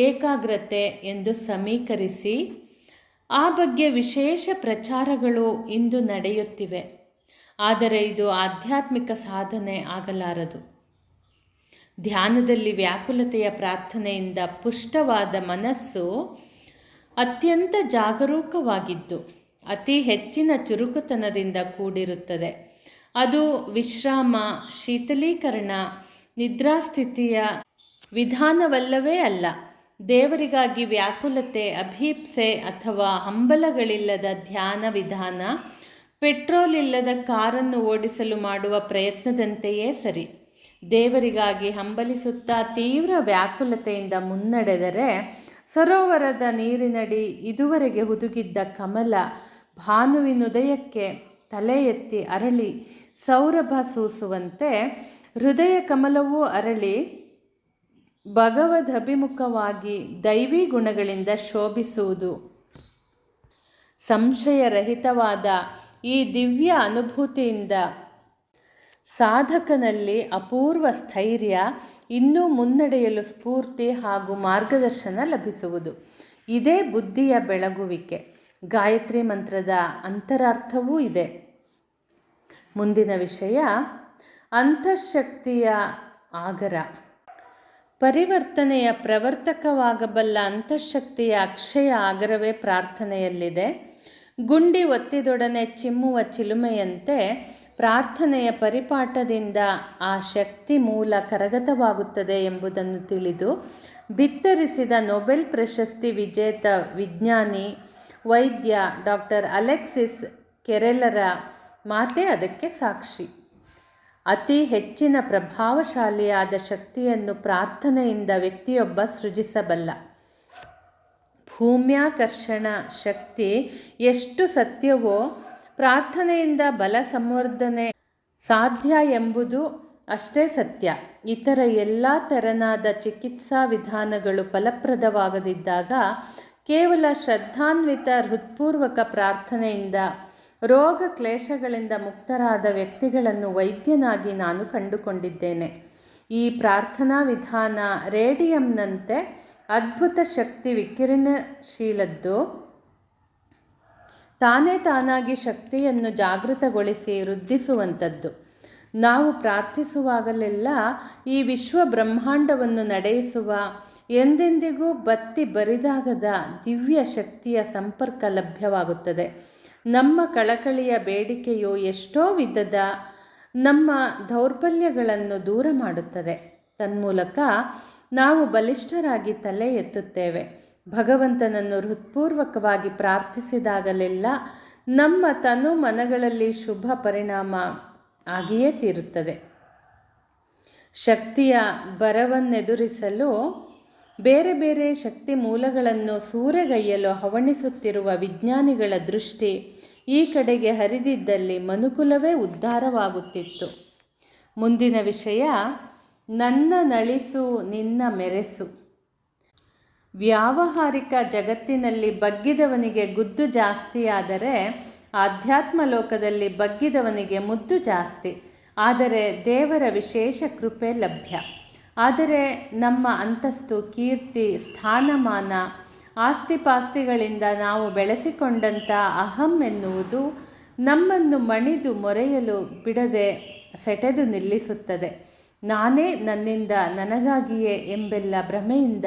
[SPEAKER 1] ಏಕಾಗ್ರತೆ ಎಂದು ಸಮೀಕರಿಸಿ ಆ ಬಗ್ಗೆ ವಿಶೇಷ ಪ್ರಚಾರಗಳು ಇಂದು ನಡೆಯುತ್ತಿವೆ. ಆದರೆ ಇದು ಆಧ್ಯಾತ್ಮಿಕ ಸಾಧನೆ ಆಗಲಾರದು. ಧ್ಯಾನದಲ್ಲಿ ವ್ಯಾಕುಲತೆಯ ಪ್ರಾರ್ಥನೆಯಿಂದ ಪುಷ್ಟವಾದ ಮನಸ್ಸು ಅತ್ಯಂತ ಜಾಗರೂಕವಾಗಿದ್ದು ಅತಿ ಹೆಚ್ಚಿನ ಚುರುಕುತನದಿಂದ ಕೂಡಿರುತ್ತದೆ. ಅದು ವಿಶ್ರಾಮ, ಶೀತಲೀಕರಣ, ನಿದ್ರಾಸ್ಥಿತಿಯ ವಿಧಾನವಲ್ಲವೇ ಅಲ್ಲ. ದೇವರಿಗಾಗಿ ವ್ಯಾಕುಲತೆ, ಅಭೀಪ್ಸೆ ಅಥವಾ ಹಂಬಲಗಳಿಲ್ಲದ ಧ್ಯಾನ ವಿಧಾನ ಪೆಟ್ರೋಲ್ ಇಲ್ಲದ ಕಾರನ್ನು ಓಡಿಸಲು ಮಾಡುವ ಪ್ರಯತ್ನದಂತೆಯೇ ಸರಿ. ದೇವರಿಗಾಗಿ ಹಂಬಲಿಸುತ್ತಾ ತೀವ್ರ ವ್ಯಾಕುಲತೆಯಿಂದ ಮುನ್ನಡೆದರೆ ಸರೋವರದ ನೀರಿನಡಿ ಇದುವರೆಗೆ ಹುದುಗಿದ್ದ ಕಮಲ ಭಾನುವಿನುದಯಕ್ಕೆ ತಲೆ ಎತ್ತಿ ಅರಳಿ ಸೌರಭ ಸೂಸುವಂತೆ ಹೃದಯ ಕಮಲವೂ ಅರಳಿ ಭಗವದಭಿಮುಖವಾಗಿ ದೈವಿ ಗುಣಗಳಿಂದ ಶೋಭಿಸುವುದು. ಸಂಶಯರಹಿತವಾದ ಈ ದಿವ್ಯ ಅನುಭೂತಿಯಿಂದ ಸಾಧಕನಲ್ಲಿ ಅಪೂರ್ವ ಸ್ಥೈರ್ಯ, ಇನ್ನೂ ಮುನ್ನಡೆಯಲು ಸ್ಫೂರ್ತಿ ಹಾಗೂ ಮಾರ್ಗದರ್ಶನ ಲಭಿಸುವುದು. ಇದೇ ಬುದ್ಧಿಯ ಬೆಳಗುವಿಕೆ. ಗಾಯತ್ರಿ ಮಂತ್ರದ ಅಂತರಾರ್ಥವೂ ಇದೆ. ಮುಂದಿನ ವಿಷಯ ಅಂತಃಶಕ್ತಿಯ ಆಗರ. ಪರಿವರ್ತನೆಯ ಪ್ರವರ್ತಕವಾಗಬಲ್ಲ ಅಂತಃಶಕ್ತಿಯ ಅಕ್ಷಯ ಆಗರವೇ ಪ್ರಾರ್ಥನೆಯಲ್ಲಿದೆ. ಗುಂಡಿ ಒತ್ತಿದೊಡನೆ ಚಿಮ್ಮುವ ಚಿಲುಮೆಯಂತೆ ಪ್ರಾರ್ಥನೆಯ ಪರಿಪಾಠದಿಂದ ಆ ಶಕ್ತಿ ಮೂಲ ಕರಗತವಾಗುತ್ತದೆ ಎಂಬುದನ್ನು ತಿಳಿದು ಬಿತ್ತರಿಸಿದ ನೊಬೆಲ್ ಪ್ರಶಸ್ತಿ ವಿಜೇತ ವಿಜ್ಞಾನಿ ವೈದ್ಯ ಡಾಕ್ಟರ್ ಅಲೆಕ್ಸಿಸ್ ಕೆರೆಲರ ಮಾತೇ ಅದಕ್ಕೆ ಸಾಕ್ಷಿ. ಅತಿ ಹೆಚ್ಚಿನ ಪ್ರಭಾವಶಾಲಿಯಾದ ಶಕ್ತಿಯನ್ನು ಪ್ರಾರ್ಥನೆಯಿಂದ ವ್ಯಕ್ತಿಯೊಬ್ಬ ಸೃಜಿಸಬಲ್ಲ. ಭೂಮ್ಯಾಕರ್ಷಣ ಶಕ್ತಿ ಎಷ್ಟು ಸತ್ಯವೋ ಪ್ರಾರ್ಥನೆಯಿಂದ ಬಲ ಸಂವರ್ಧನೆ ಸಾಧ್ಯ ಎಂಬುದು ಅಷ್ಟೇ ಸತ್ಯ. ಇತರ ಎಲ್ಲ ತೆರನಾದ ಚಿಕಿತ್ಸಾ ವಿಧಾನಗಳು ಫಲಪ್ರದವಾಗದಿದ್ದಾಗ ಕೇವಲ ಶ್ರದ್ಧಾನ್ವಿತ ಹೃತ್ಪೂರ್ವಕ ಪ್ರಾರ್ಥನೆಯಿಂದ ರೋಗ ಕ್ಲೇಶಗಳಿಂದ ಮುಕ್ತರಾದ ವ್ಯಕ್ತಿಗಳನ್ನು ವೈದ್ಯನಾಗಿ ನಾನು ಕಂಡುಕೊಂಡಿದ್ದೇನೆ. ಈ ಪ್ರಾರ್ಥನಾ ವಿಧಾನ ರೇಡಿಯಂನಂತೆ ಅದ್ಭುತ ಶಕ್ತಿ ವಿಕಿರಣಶೀಲದ್ದು. ತಾನೇ ತಾನಾಗಿ ಶಕ್ತಿಯನ್ನು ಜಾಗೃತಗೊಳಿಸಿ ವೃದ್ಧಿಸುವಂಥದ್ದು. ನಾವು ಪ್ರಾರ್ಥಿಸುವಾಗಲೆಲ್ಲ ಈ ವಿಶ್ವ ಬ್ರಹ್ಮಾಂಡವನ್ನು ನಡೆಯಿಸುವ ಎಂದೆಂದಿಗೂ ಬತ್ತಿ ಬರಿದಾಗದ ದಿವ್ಯ ಶಕ್ತಿಯ ಸಂಪರ್ಕ ಲಭ್ಯವಾಗುತ್ತದೆ. ನಮ್ಮ ಕಳಕಳಿಯ ಬೇಡಿಕೆಯು ಎಷ್ಟೋ ವಿಧದ ನಮ್ಮ ದೌರ್ಬಲ್ಯಗಳನ್ನು ದೂರ ಮಾಡುತ್ತದೆ. ತನ್ಮೂಲಕ ನಾವು ಬಲಿಷ್ಠರಾಗಿ ತಲೆ ಎತ್ತುತ್ತೇವೆ. ಭಗವಂತನನ್ನು ಹೃತ್ಪೂರ್ವಕವಾಗಿ ಪ್ರಾರ್ಥಿಸಿದಾಗಲೆಲ್ಲ ನಮ್ಮ ತನು ಮನಗಳಲ್ಲಿ ಶುಭ ಪರಿಣಾಮ ಆಗಿಯೇ ತೀರುತ್ತದೆ. ಶಕ್ತಿಯ ಬರವನ್ನೆದುರಿಸಲು ಬೇರೆ ಬೇರೆ ಶಕ್ತಿ ಮೂಲಗಳನ್ನು ಸೂರೆಗೈಯಲು ಹವಣಿಸುತ್ತಿರುವ ವಿಜ್ಞಾನಿಗಳ ದೃಷ್ಟಿ ಈ ಕಡೆಗೆ ಹರಿದಿದ್ದಲ್ಲಿ ಮನುಕುಲವೇ ಉದ್ಧಾರವಾಗುತ್ತಿತ್ತು. ಮುಂದಿನ ವಿಷಯ ನನ್ನ ನಳಿಸು ನಿನ್ನ ಮೆರೆಸು. ವ್ಯಾವಹಾರಿಕ ಜಗತ್ತಿನಲ್ಲಿ ಬಗ್ಗಿದವನಿಗೆ ಗುದ್ದು ಜಾಸ್ತಿಯಾದರೆ ಆಧ್ಯಾತ್ಮ ಲೋಕದಲ್ಲಿ ಬಗ್ಗಿದವನಿಗೆ ಮುದ್ದು ಜಾಸ್ತಿ. ಆದರೆ ದೇವರ ವಿಶೇಷ ಕೃಪೆ ಲಭ್ಯ. ಆದರೆ ನಮ್ಮ ಅಂತಸ್ತು, ಕೀರ್ತಿ, ಸ್ಥಾನಮಾನ, ಆಸ್ತಿಪಾಸ್ತಿಗಳಿಂದ ನಾವು ಬೆಳೆಸಿಕೊಂಡಂಥ ಅಹಂ ಎನ್ನುವುದು ನಮ್ಮನ್ನು ಮಣಿದು ಮೊರೆಯಲು ಬಿಡದೆ ಸೆಟೆದು ನಿಲ್ಲಿಸುತ್ತದೆ. ನಾನೇ, ನನ್ನಿಂದ, ನನಗಾಗಿಯೇ ಎಂಬೆಲ್ಲ ಭ್ರಮೆಯಿಂದ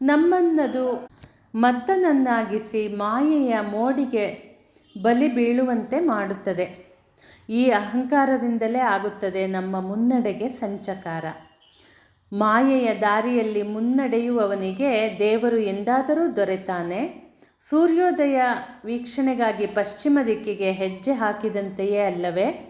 [SPEAKER 1] ನಮ್ಮನ್ನದು ಮತ್ತನನ್ನಾಗಿಸಿ ಮಾಯೆಯ ಮೋಡಿಗೆ ಬಲಿ ಬೀಳುವಂತೆ ಮಾಡುತ್ತದೆ. ಈ ಅಹಂಕಾರದಿಂದಲೇ ಆಗುತ್ತದೆ ನಮ್ಮ ಮುನ್ನಡೆಗೆ ಸಂಚಕಾರ. ಮಾಯೆಯ ದಾರಿಯಲ್ಲಿ ಮುನ್ನಡೆಯುವವನಿಗೆ ದೇವರು ಎಂದಾದರೂ ದೊರೆತಾನೆ. ಸೂರ್ಯೋದಯ ವೀಕ್ಷಣೆಗಾಗಿ ಪಶ್ಚಿಮ ದಿಕ್ಕಿಗೆ ಹೆಜ್ಜೆ ಹಾಕಿದಂತೆಯೇ ಅಲ್ಲವೇ?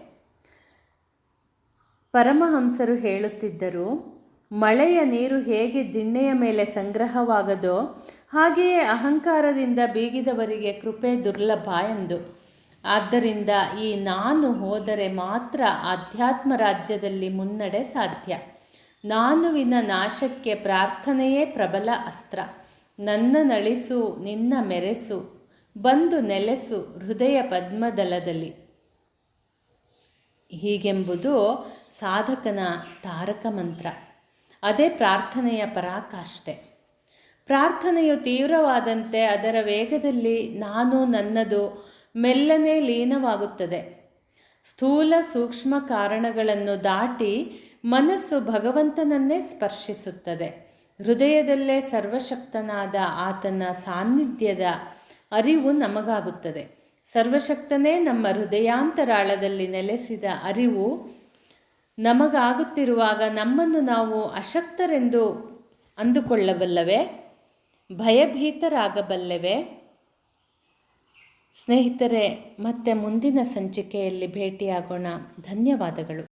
[SPEAKER 1] ಪರಮಹಂಸರು ಹೇಳುತ್ತಿದ್ದರು, ಮಳೆಯ ನೀರು ಹೇಗೆ ದಿಣ್ಣೆಯ ಮೇಲೆ ಸಂಗ್ರಹವಾಗದೋ ಹಾಗೆಯೇ ಅಹಂಕಾರದಿಂದ ಬೀಗಿದವರಿಗೆ ಕೃಪೆ ದುರ್ಲಭ ಎಂದು. ಆದ್ದರಿಂದ ಈ ನಾನು ಹೋದರೆ ಮಾತ್ರ ಆಧ್ಯಾತ್ಮ ರಾಜ್ಯದಲ್ಲಿ ಮುನ್ನಡೆ ಸಾಧ್ಯ. ನಾನುವಿನ ನಾಶಕ್ಕೆ ಪ್ರಾರ್ಥನೆಯೇ ಪ್ರಬಲ ಅಸ್ತ್ರ. ನನ್ನ ನಳಿಸು ನಿನ್ನ ಮೆರೆಸು, ಬಂದು ನೆಲೆಸು ಹೃದಯ ಪದ್ಮದಲದಲ್ಲಿ. ಹೀಗೆಂಬುದು ಸಾಧಕನ ತಾರಕ ಮಂತ್ರ. ಅದೇ ಪ್ರಾರ್ಥನೆಯ ಪರಾಕಾಷ್ಠೆ. ಪ್ರಾರ್ಥನೆಯು ತೀವ್ರವಾದಂತೆ ಅದರ ವೇಗದಲ್ಲಿ ನಾನು ನನ್ನದು ಮೆಲ್ಲನೆ ಲೀನವಾಗುತ್ತದೆ. ಸ್ಥೂಲ ಸೂಕ್ಷ್ಮ ಕಾರಣಗಳನ್ನು ದಾಟಿ ಮನಸ್ಸು ಭಗವಂತನನ್ನೇ ಸ್ಪರ್ಶಿಸುತ್ತದೆ. ಹೃದಯದಲ್ಲೇ ಸರ್ವಶಕ್ತನಾದ ಆತನ ಸಾನ್ನಿಧ್ಯದ ಅರಿವು ನಮಗಾಗುತ್ತದೆ. ಸರ್ವಶಕ್ತನೇ ನಮ್ಮ ಹೃದಯಾಂತರಾಳದಲ್ಲಿ ನೆಲೆಸಿದ ಅರಿವು ನಮಗಾಗುತ್ತಿರುವಾಗ ನಮ್ಮನ್ನು ನಾವು ಅಶಕ್ತರೆಂದು ಅಂದುಕೊಳ್ಳಬಲ್ಲವೇ? ಭಯಭೀತರಾಗಬಲ್ಲೆವೇ? ಸ್ನೇಹಿತರೆ, ಮತ್ತೆ ಮುಂದಿನ ಸಂಚಿಕೆಯಲ್ಲಿ ಭೇಟಿಯಾಗೋಣ. ಧನ್ಯವಾದಗಳು.